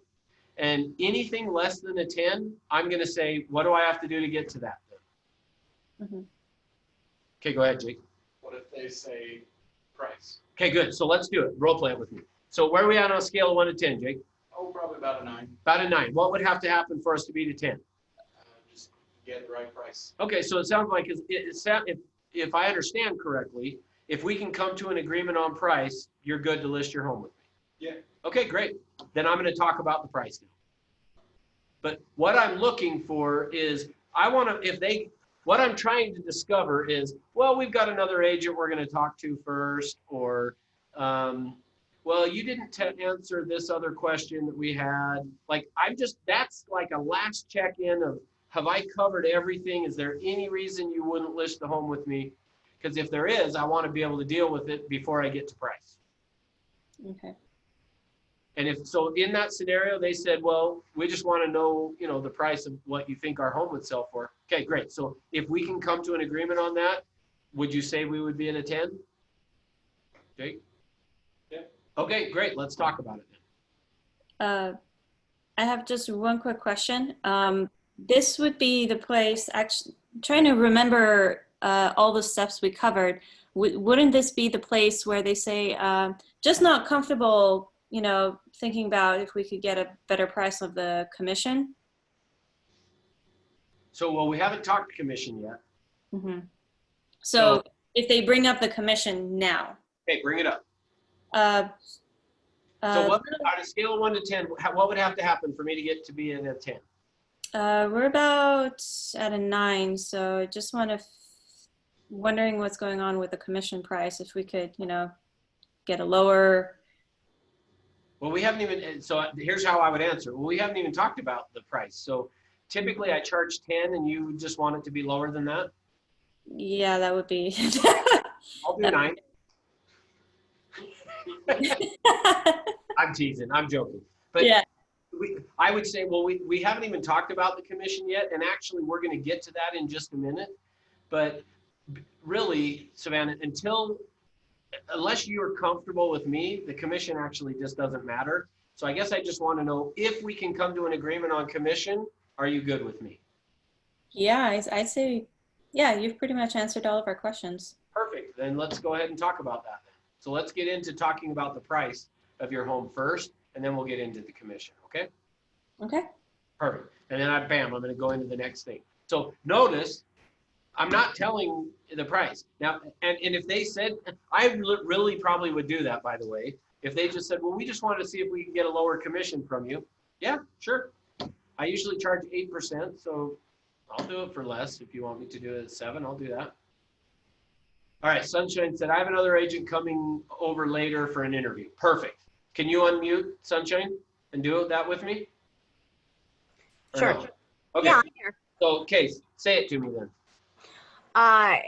And anything less than a 10, I'm going to say, what do I have to do to get to that?
Mm-hmm.
Okay, go ahead, Jake.
What if they say price?
Okay, good. So let's do it. Role play it with me. So where are we at on a scale of 1 to 10, Jake?
Oh, probably about a 9.
About a 9. What would have to happen for us to be to 10?
Just get the right price.
Okay, so it sounds like if I understand correctly, if we can come to an agreement on price, you're good to list your home with me.
Yeah.
Okay, great. Then I'm going to talk about the price now. But what I'm looking for is what I'm trying to discover is, well, we've got another agent we're going to talk to first, or, well, you didn't answer this other question that we had. Like, that's like a last check-in of, have I covered everything? Is there any reason you wouldn't list the home with me? Because if there is, I want to be able to deal with it before I get to price.
Okay.
And if so, in that scenario, they said, well, we just want to know, the price of what you think our home would sell for. Okay, great. So if we can come to an agreement on that, would you say we would be at a 10? Jake?
Yeah.
Okay, great. Let's talk about it then.
I have just one quick question. This would be the place, actually, trying to remember all the steps we covered. Wouldn't this be the place where they say, just not comfortable, thinking about if we could get a better price of the commission?
So, well, we haven't talked to commission yet.
Hmm. So if they bring up the commission now,
Okay, bring it up.
uh,
So what, on a scale of 1 to 10, what would have to happen for me to get to be at a 10?
we're about at a 9, so I just wondering what's going on with the commission price. If we could, get a lower.
Well, we haven't even, so here's how I would answer. Well, we haven't even talked about the price. So typically I charge 10 and you just want it to be lower than that?
Yeah, that would be.
I'll do 9. I'm teasing, I'm joking. But
Yeah.
I would say, well, we haven't even talked about the commission yet, and actually we're gonna get to that in just a minute. But really, Savannah, unless you're comfortable with me, the commission actually just doesn't matter. So I guess I just wanna know if we can come to an agreement on commission, are you good with me?
Yeah, I say, yeah, you've pretty much answered all of our questions.
Perfect, then let's go ahead and talk about that then. So let's get into talking about the price of your home first, and then we'll get into the commission, okay?
Okay.
Perfect. And then I'm going to go into the next thing. So notice, I'm not telling the price. Now, and if they said, I really probably would do that, by the way. If they just said, well, we just wanted to see if we can get a lower commission from you. Yeah, sure. I usually charge 8%, so I'll do it for less. If you want me to do it at 7, I'll do that. All right, Sunshine said, I have another agent coming over later for an interview. Perfect. Can you unmute, Sunshine, and do that with me? Or
Sure.
no? Okay.
Yeah, I'm here.
So, Case, say it to me then.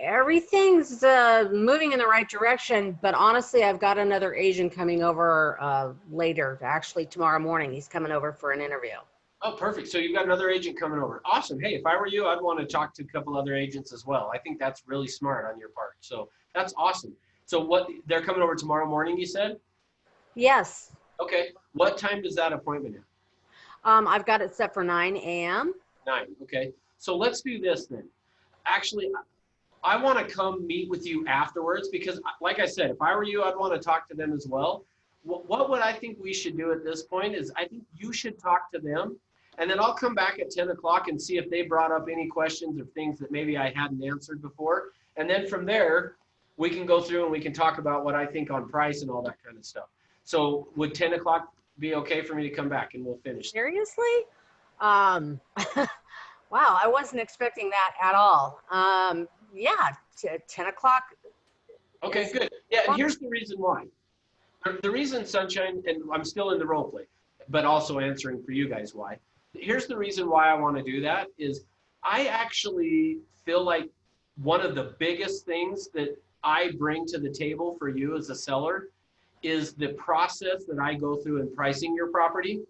Everything's moving in the right direction, but honestly, I've got another agent coming over later. Actually, tomorrow morning, he's coming over for an interview.
Oh, perfect. So you've got another agent coming over. Awesome. Hey, if I were you, I'd want to talk to a couple other agents as well. I think that's really smart on your part. So that's awesome. So they're coming over tomorrow morning, you said?
Yes.
Okay. What time does that appointment have?
I've got it set for 9 a.m.
9. Okay. So let's do this then. Actually, I want to come meet with you afterwards because, like I said, if I were you, I'd want to talk to them as well. What would I think we should do at this point is I think you should talk to them, and then I'll come back at 10 o'clock and see if they brought up any questions or things that maybe I hadn't answered before. And then from there, we can go through and we can talk about what I think on price and all that kind of stuff. So would 10 o'clock be okay for me to come back and we'll finish?
Seriously? Wow, I wasn't expecting that at all. Yeah, 10 o'clock.
Okay, good. Yeah, and here's the reason why. The reason, Sunshine, and I'm still in the role play, but also answering for you guys why. Here's the reason why I want to do that is I actually feel like one of the biggest things that I bring to the table for you as a seller is the process that I go through in pricing your property.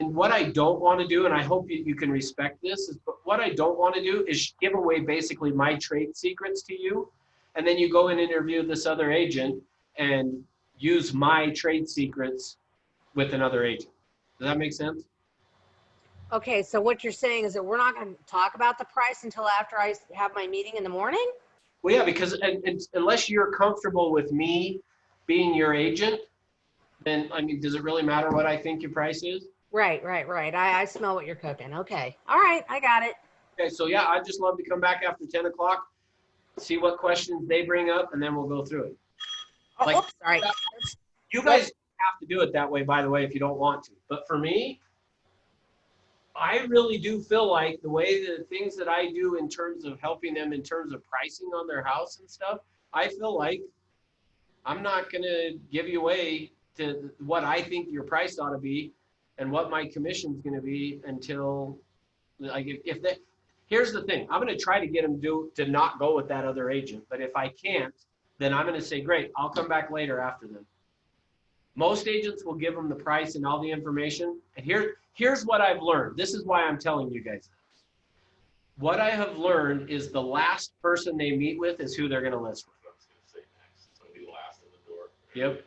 And what I don't want to do, and I hope you can respect this, is what I don't want to do is give away basically my trade secrets to you. And then you go and interview this other agent and use my trade secrets with another agent. Does that make sense?
Okay, so what you're saying is that we're not going to talk about the price until after I have my meeting in the morning?
Well, yeah, because and unless you're comfortable with me being your agent, then, I mean, does it really matter what I think your price is?
Right. I smell what you're cooking. Okay. All right, I got it.
Okay, so yeah, I'd just love to come back after 10 o'clock, see what questions they bring up, and then we'll go through it.
Oh,
Like-
oops, sorry.
You guys have to do it that way, by the way, if you don't want to. But for me, I really do feel like the way the things that I do in terms of helping them in terms of pricing on their house and stuff, I feel like I'm not going to give you away to what I think your price ought to be and what my commission's going to be until, like, if they, here's the thing, I'm going to try to get them to not go with that other agent. But if I can't, then I'm going to say, great, I'll come back later after them. Most agents will give them the price and all the information. And here's what I've learned. This is why I'm telling you guys this. What I have learned is the last person they meet with is who they're going to list with.
I was gonna say next, it's gonna be the last in the door.
Yep.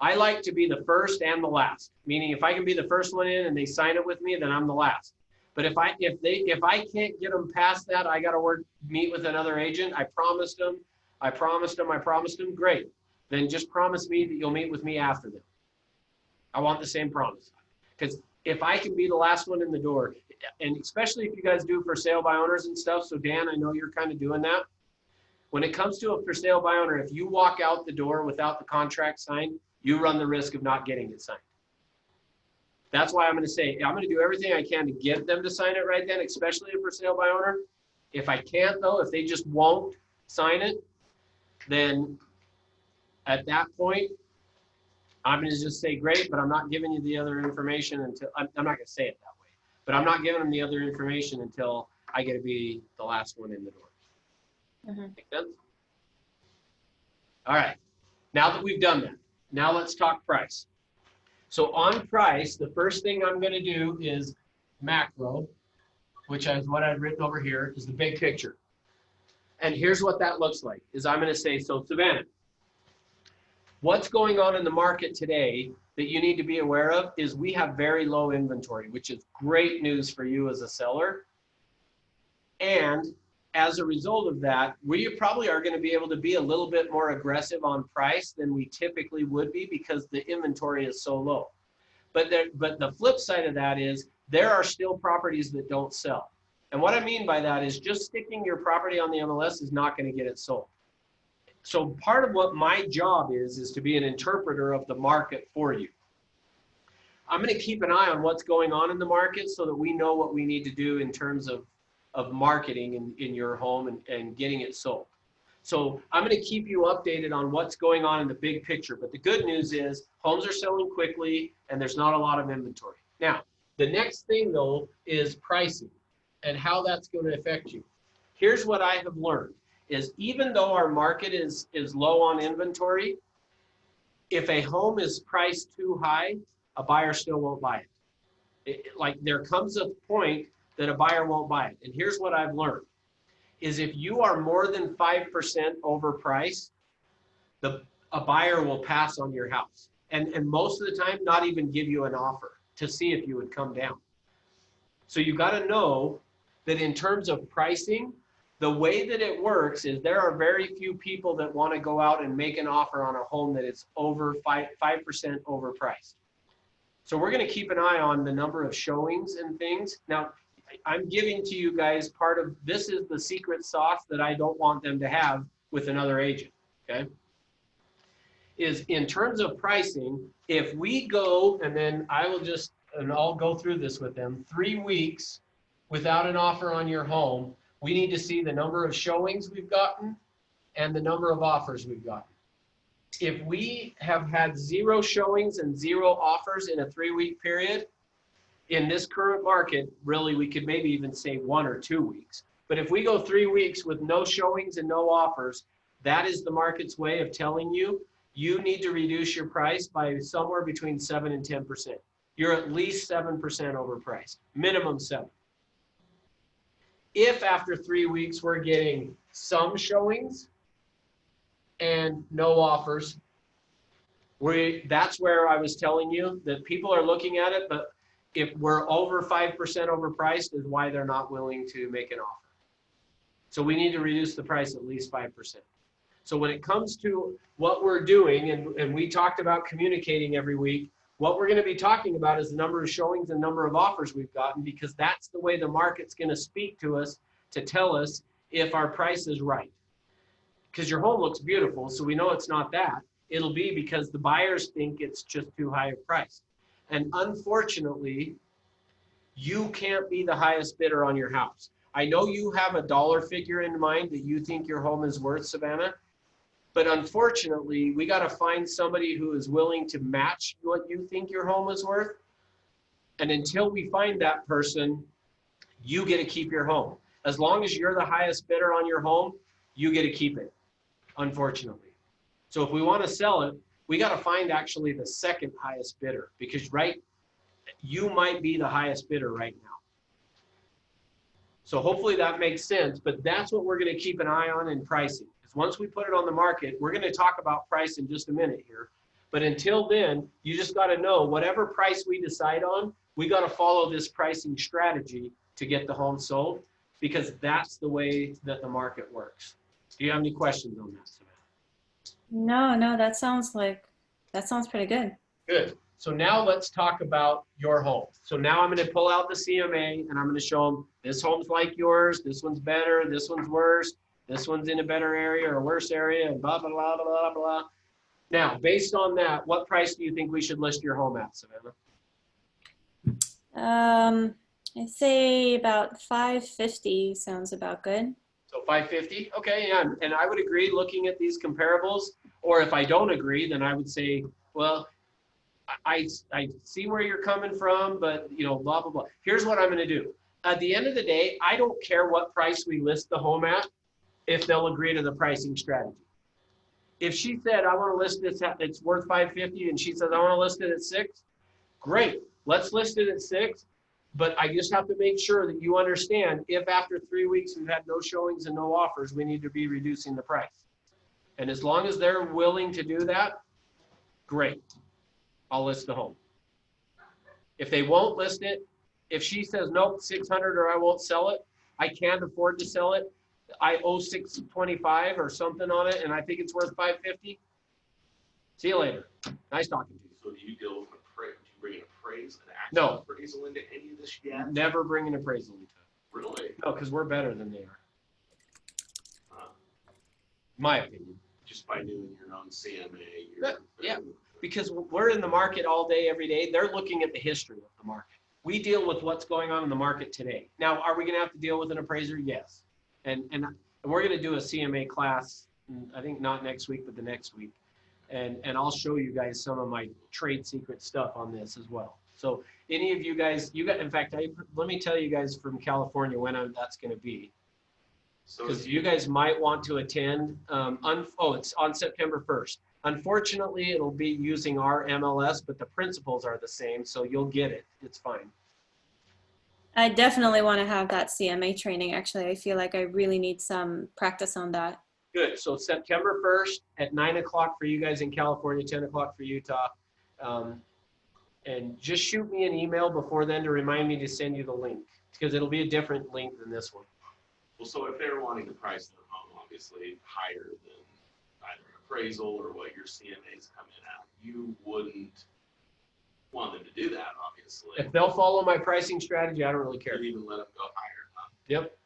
I like to be the first and the last, meaning if I can be the first one in and they sign it with me, then I'm the last. But if I can't get them past that, I got to meet with another agent. I promised them. Great. Then just promise me that you'll meet with me after them. I want the same promise. Because if I can be the last one in the door, and especially if you guys do for sale by owners and stuff. So Dan, I know you're kind of doing that. When it comes to a for sale by owner, if you walk out the door without the contract signed, you run the risk of not getting it signed. That's why I'm going to say, I'm going to do everything I can to get them to sign it right then, especially a for sale by owner. If I can't though, if they just won't sign it, then at that point, I'm going to just say, great, but I'm not giving you the other information until, I'm not going to say it that way, but I'm not giving them the other information until I get to be the last one in the door. Make sense? All right, now that we've done that, now let's talk price. So on price, the first thing I'm going to do is macro, which is what I've written over here, is the big picture. And here's what that looks like, is I'm going to say, so Savannah, what's going on in the market today that you need to be aware of is we have very low inventory, which is great news for you as a seller. And as a result of that, we probably are going to be able to be a little bit more aggressive on price than we typically would be because the inventory is so low. But the flip side of that is there are still properties that don't sell. And what I mean by that is just sticking your property on the MLS is not going to get it sold. So part of what my job is to be an interpreter of the market for you. I'm going to keep an eye on what's going on in the market so that we know what we need to do in terms of marketing in your home and getting it sold. So I'm going to keep you updated on what's going on in the big picture. But the good news is homes are selling quickly and there's not a lot of inventory. Now, the next thing though is pricing and how that's going to affect you. Here's what I have learned is even though our market is low on inventory, if a home is priced too high, a buyer still won't buy it. Like there comes a point that a buyer won't buy it. And here's what I've learned is if you are more than 5% overpriced, a buyer will pass on your house. And most of the time, not even give you an offer to see if you would come down. So you got to know that in terms of pricing, the way that it works is there are very few people that want to go out and make an offer on a home that is over 5% overpriced. So we're going to keep an eye on the number of showings and things. Now, I'm giving to you guys part of, this is the secret sauce that I don't want them to have with another agent, okay? Is in terms of pricing, if we go, and then I'll go through this with them, 3 weeks without an offer on your home, we need to see the number of showings we've gotten and the number of offers we've gotten. If we have had 0 showings and 0 offers in a 3-week period, in this current market, really, we could maybe even say 1 or 2 weeks. But if we go 3 weeks with no showings and no offers, that is the market's way of telling you, you need to reduce your price by somewhere between 7 and 10%. You're at least 7% overpriced, minimum 7. If after 3 weeks we're getting some showings and no offers, that's where I was telling you that people are looking at it, but if we're over 5% overpriced is why they're not willing to make an offer. So we need to reduce the price at least 5%. So when it comes to what we're doing, and we talked about communicating every week, what we're going to be talking about is the number of showings and number of offers we've gotten, because that's the way the market's going to speak to us to tell us if our price is right. Because your home looks beautiful, so we know it's not that. It'll be because the buyers think it's just too high a price. And unfortunately, you can't be the highest bidder on your house. I know you have a dollar figure in mind that you think your home is worth, Savannah, but unfortunately, we got to find somebody who is willing to match what you think your home is worth. And until we find that person, you get to keep your home. As long as you're the highest bidder on your home, you get to keep it, unfortunately. So if we want to sell it, we got to find actually the second highest bidder, because you might be the highest bidder right now. So hopefully that makes sense, but that's what we're going to keep an eye on in pricing. Because once we put it on the market, we're going to talk about price in just a minute here. But until then, you just got to know whatever price we decide on, we got to follow this pricing strategy to get the home sold, because that's the way that the market works. Do you have any questions on that, Savannah?
No, that sounds pretty good.
Good. So now let's talk about your home. So now I'm going to pull out the CMA and I'm going to show them this home's like yours. This one's better. This one's worse. This one's in a better area or a worse area and blah, blah, blah, blah, blah, blah. Now, based on that, what price do you think we should list your home at, Savannah?
I'd say about 550 sounds about good.
So 550, okay, yeah, and I would agree looking at these comparables, or if I don't agree, then I would say, well, I see where you're coming from, but you know, blah, blah, blah. Here's what I'm gonna do. At the end of the day, I don't care what price we list the home at, if they'll agree to the pricing strategy. If she said, I wanna list this at, it's worth 550, and she says, I wanna list it at 6, great, let's list it at 6. But I just have to make sure that you understand if after 3 weeks we've had no showings and no offers, we need to be reducing the price. And as long as they're willing to do that, great. I'll list the home. If they won't list it, if she says, nope, 600 or I won't sell it, I can't afford to sell it, I owe 625 or something on it, and I think it's worth 550. See you later. Nice talking to you.
So do you deal with an appraisal? Do you bring an appraisal, an
No.
actual appraisal into any of this yet?
Never bring an appraisal into it.
Really?
No, because we're better than they are.
Uh,
My opinion.
Just by doing your own CMA?
Yeah. Because we're in the market all day, every day. They're looking at the history of the market. We deal with what's going on in the market today. Now, are we going to have to deal with an appraiser? Yes. And we're going to do a CMA class, I think not next week, but the next week. And I'll show you guys some of my trade secret stuff on this as well. So any of you guys, in fact, let me tell you guys from California when that's going to be.
So
Because you guys might want to attend. It's on September 1st. Unfortunately, it'll be using our MLS, but the principles are the same, so you'll get it. It's fine.
I definitely want to have that CMA training. Actually, I feel like I really need some practice on that.
Good. So September 1st at 9 o'clock for you guys in California, 10 o'clock for Utah. And just shoot me an email before then to remind me to send you the link, because it'll be a different link than this one.
Well, so if they're wanting to price their home, obviously higher than either an appraisal or what your CMAs come in at, you wouldn't want them to do that, obviously.
If they'll follow my pricing strategy, I don't really care.
You'd even let them go higher, huh?
Yep.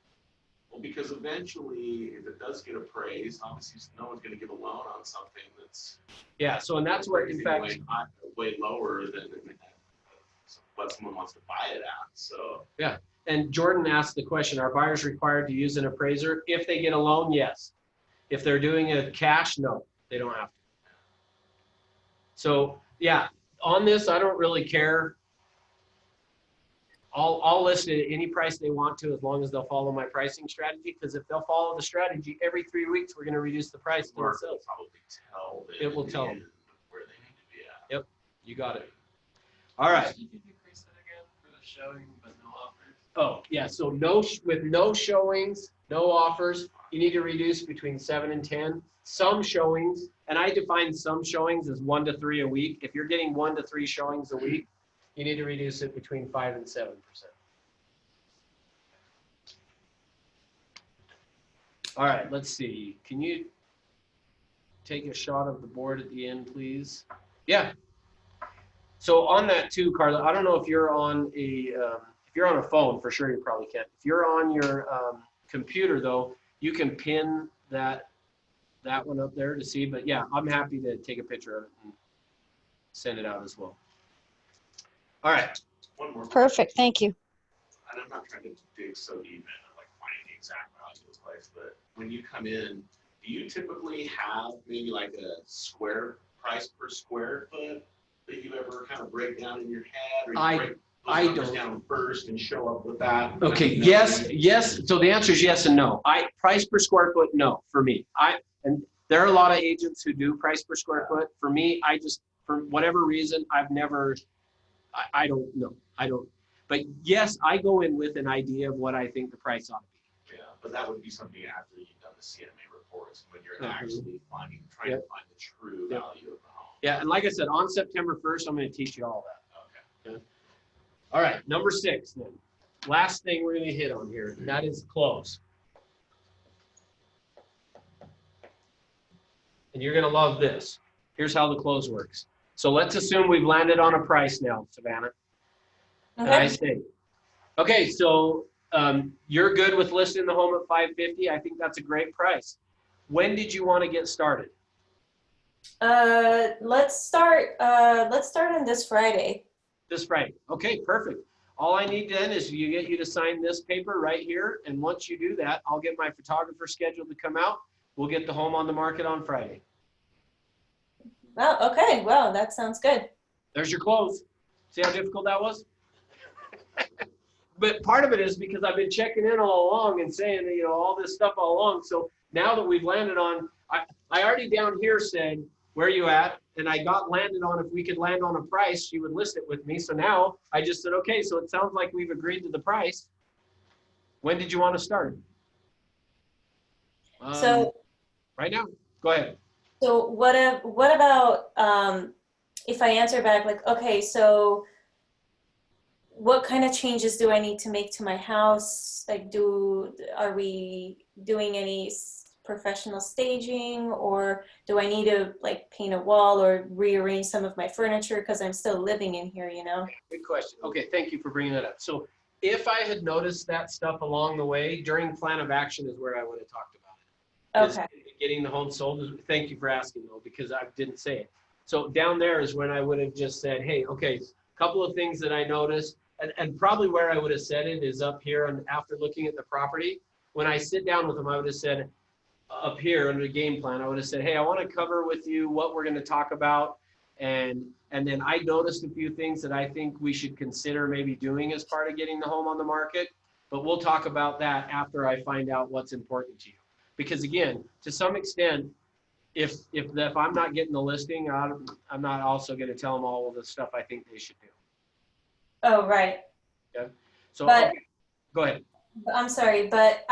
Well, because eventually, if it does get appraised, obviously no one's going to give a loan on something that's
Yeah. So, and that's what, in fact,
way lower than what someone wants to buy it at. So
yeah. And Jordan asked the question, are buyers required to use an appraiser? If they get a loan, yes. If they're doing a cash, no, they don't have to. So yeah, on this, I don't really care. I'll list it at any price they want to, as long as they'll follow my pricing strategy. Because if they'll follow the strategy, every 3 weeks, we're going to reduce the price to
Mark
themselves.
will probably tell them
It will
in the
tell
end
them.
where they need to be at.
Yep, you got it. All right.
Did you decrease it again for the showing but no offers?
Oh, yeah, so with no showings, no offers, you need to reduce between 7 and 10. Some showings, and I define some showings as 1 to 3 a week. If you're getting 1 to 3 showings a week, you need to reduce it between 5 and 7%. All right, let's see. Can you take a shot of the board at the end, please? Yeah. So on that too, Carla, I don't know if you're on if you're on a phone, for sure you probably can't. If you're on your computer though, you can pin that one up there to see. But yeah, I'm happy to take a picture of it and send it out as well. All right.
One more.
Perfect, thank you.
And I'm not trying to dig so deep in like finding the exact value of this place, but when you come in, do you typically have maybe like a square price per square foot that you ever kind of break down in your head, or you break those numbers down first and show up with that?
Okay. Yes. So the answer is yes and no. Price per square foot, no, for me. And there are a lot of agents who do price per square foot. For me, for whatever reason, I've never. I don't know. I don't. But yes, I go in with an idea of what I think the price ought to be.
Yeah, but that would be something after you've done the CMA reports, when you're
Mhm.
actually trying to find the true
Yep.
value of the home.
Yeah, and like I said, on September 1st, I'm going to teach you all that.
Okay.
All right, number 6 then. Last thing we're going to hit on here, and that is close. And you're going to love this. Here's how the close works. So let's assume we've landed on a price now, Savannah. And I
Okay.
say, okay, so you're good with listing the home at 550. I think that's a great price. When did you want to get started?
Let's start on this Friday.
This Friday. Okay, perfect. All I need then is get you to sign this paper right here. And once you do that, I'll get my photographer scheduled to come out. We'll get the home on the market on Friday.
Well, okay. Well, that sounds good.
There's your close. See how difficult that was? But part of it is because I've been checking in all along and saying, you know, all this stuff all along. So now that we've landed on, I already down here said, where are you at? And I got landed on, if we could land on a price, she would list it with me. So now I just said, okay, so it sounds like we've agreed to the price. When did you want to start?
So
Right now. Go ahead.
So what about if I answer back like, okay, so what kind of changes do I need to make to my house? Like, are we doing any professional staging, or do I need to like paint a wall or rearrange some of my furniture because I'm still living in here, you know?
Good question. Okay, thank you for bringing that up. So if I had noticed that stuff along the way, during plan of action is where I would have talked about it.
Okay.
Is getting the home sold. Thank you for asking though, because I didn't say it. So down there is when I would have just said, hey, okay, a couple of things that I noticed, and probably where I would have said it is up here, and after looking at the property, when I sit down with them, I would have said up here under the game plan, I would have said, hey, I want to cover with you what we're going to talk about. And then I noticed a few things that I think we should consider maybe doing as part of getting the home on the market, but we'll talk about that after I find out what's important to you. Because again, to some extent, if I'm not getting the listing, I'm not also going to tell them all of the stuff I think they should do.
Oh, right.
Okay. So
But-
okay. Go ahead.
I'm sorry, but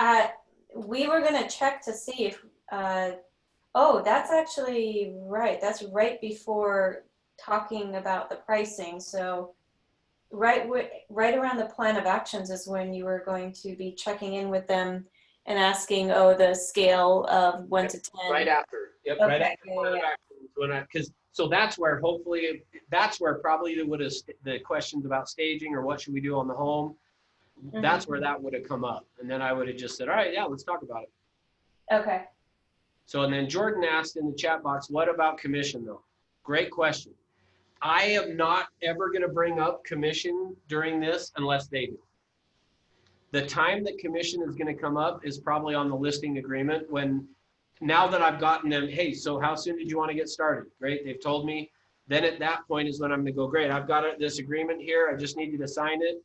we were gonna check to see if, oh, that's actually right. That's right before talking about the pricing. So right around the plan of actions is when you were going to be checking in with them and asking, oh, the scale of 1 to 10.
Right after. Yep.
Okay,
Right after.
yeah,
Plan of
yeah.
action. Because so that's where hopefully that's where probably would have the questions about staging or what should we do on the home. That's where that would have come up, and then I would have just said, all right, yeah, let's talk about it.
Okay.
So and then Jordan asked in the chat box, what about commission though? Great question. I am not ever going to bring up commission during this unless they do. The time that commission is going to come up is probably on the listing agreement when, now that I've gotten them, hey, so how soon did you want to get started? Great, they've told me. Then at that point is when I'm going to go, great, I've got this agreement here. I just need you to sign it.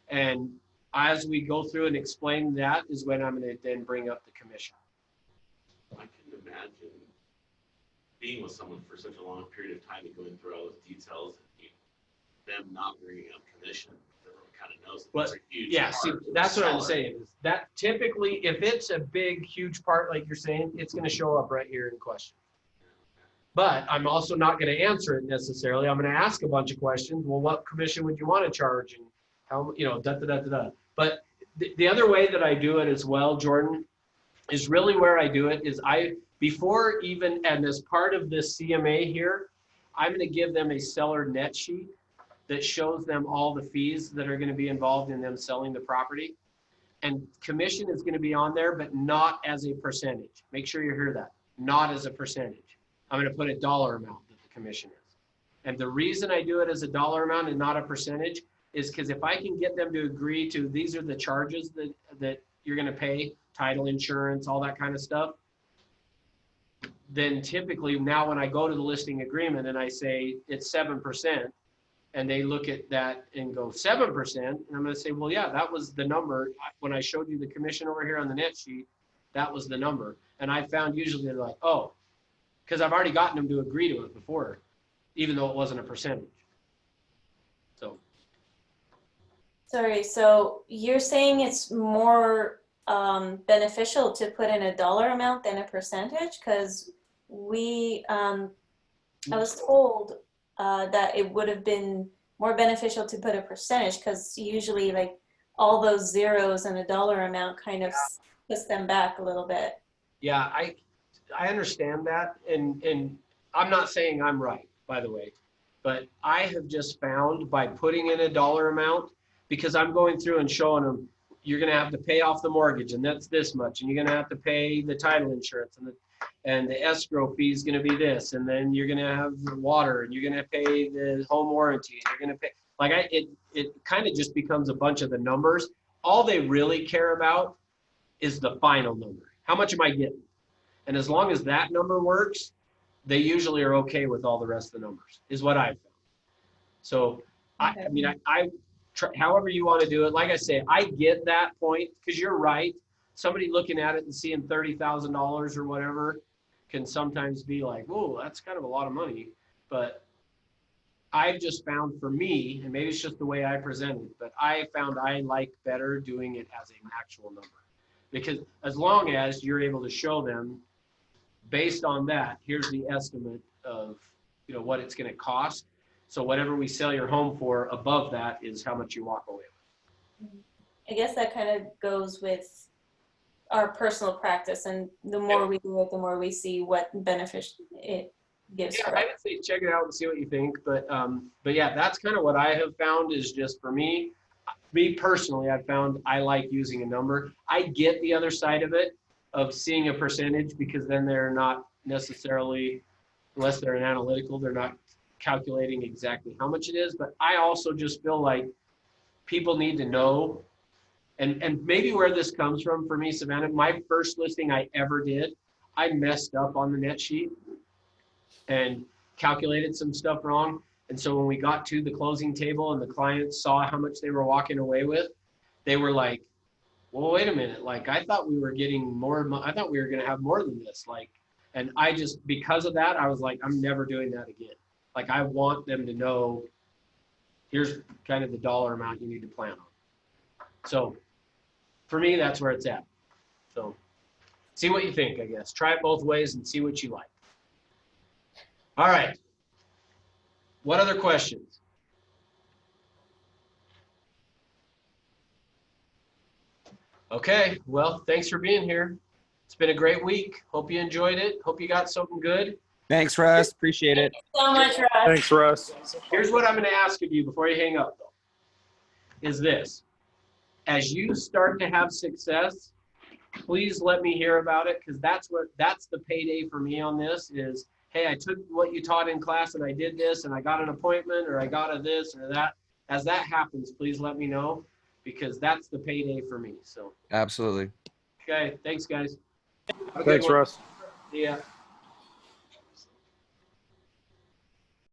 And as we go through and explain that is when I'm going to then bring up the commission.
I can imagine being with someone for such a long period of time and going through all those details and them not bringing up commission. Everyone kind of knows that
Well,
that's a huge
Yeah, see,
part of the
that's what I'm
seller.
saying. Is that typically, if it's a big, huge part like you're saying, it's going to show up right here in question. But I'm also not going to answer it necessarily. I'm going to ask a bunch of questions. Well, what commission would you want to charge? And how, you know, da. But the other way that I do it as well, Jordan, is really where I do it is before even, and as part of this CMA here, I'm going to give them a seller net sheet that shows them all the fees that are going to be involved in them selling the property. And commission is going to be on there, but not as a percentage. Make sure you hear that. Not as a percentage. I'm going to put a dollar amount that the commission is. And the reason I do it as a dollar amount and not a percentage is because if I can get them to agree to, these are the charges that you're going to pay, title insurance, all that kind of stuff, then typically now when I go to the listing agreement and I say it's 7%, and they look at that and go 7%, and I'm going to say, well, yeah, that was the number. When I showed you the commission over here on the net sheet, that was the number. And I found usually they're like, oh, because I've already gotten them to agree to it before, even though it wasn't a percentage. So.
Sorry, so you're saying it's more beneficial to put in a dollar amount than a percentage? Because I was told that it would have been more beneficial to put a percentage because usually like all those zeros and a dollar amount kind of puts them back a little bit.
Yeah, I understand that. And I'm not saying I'm right, by the way. But I have just found by putting in a dollar amount, because I'm going through and showing them, you're going to have to pay off the mortgage and that's this much. And you're going to have to pay the title insurance and the escrow fee is going to be this. And then you're going to have the water and you're going to pay the home warranty. And you're going to pay, like it kind of just becomes a bunch of the numbers. All they really care about is the final number. How much am I getting? And as long as that number works, they usually are okay with all the rest of the numbers, is what I've found. So, I mean, however you want to do it, like I say, I get that point because you're right. Somebody looking at it and seeing $30,000 or whatever can sometimes be like, whoa, that's kind of a lot of money. But I've just found for me, and maybe it's just the way I present it, but I found I like better doing it as an actual number. Because as long as you're able to show them, based on that, here's the estimate of, you know, what it's going to cost. So whatever we sell your home for above that is how much you walk away with.
I guess that kind of goes with our personal practice, and the more we do it, the more we see what benefits it gives.
Yeah, I would say check it out and see what you think. But yeah, that's kind of what I have found is just for me personally, I've found I like using a number. I get the other side of it, of seeing a percentage, because then they're not necessarily, unless they're an analytical, they're not calculating exactly how much it is. But I also just feel like people need to know, and maybe where this comes from for me, Savannah, my first listing I ever did, I messed up on the net sheet and calculated some stuff wrong. And so when we got to the closing table and the clients saw how much they were walking away with, they were like, well, wait a minute. Like, I thought we were getting more. I thought we were going to have more than this. Like, and I just, because of that, I was like, I'm never doing that again. Like, I want them to know, here's kind of the dollar amount you need to plan on. So for me, that's where it's at. So see what you think, I guess. Try it both ways and see what you like. All right. What other questions? Okay, well, thanks for being here. It's been a great week. Hope you enjoyed it. Hope you got something good.
Thanks, Russ. Appreciate it.
So much, Russ.
Thanks, Russ.
Here's what I'm going to ask of you before you hang up, though, is this. As you start to have success, please let me hear about it, because that's the payday for me on this is, hey, I took what you taught in class and I did this and I got an appointment or I got a this or that. As that happens, please let me know, because that's the payday for me. So,
Absolutely.
okay. Thanks, guys. Have a good
Thanks,
one.
Russ.
See ya.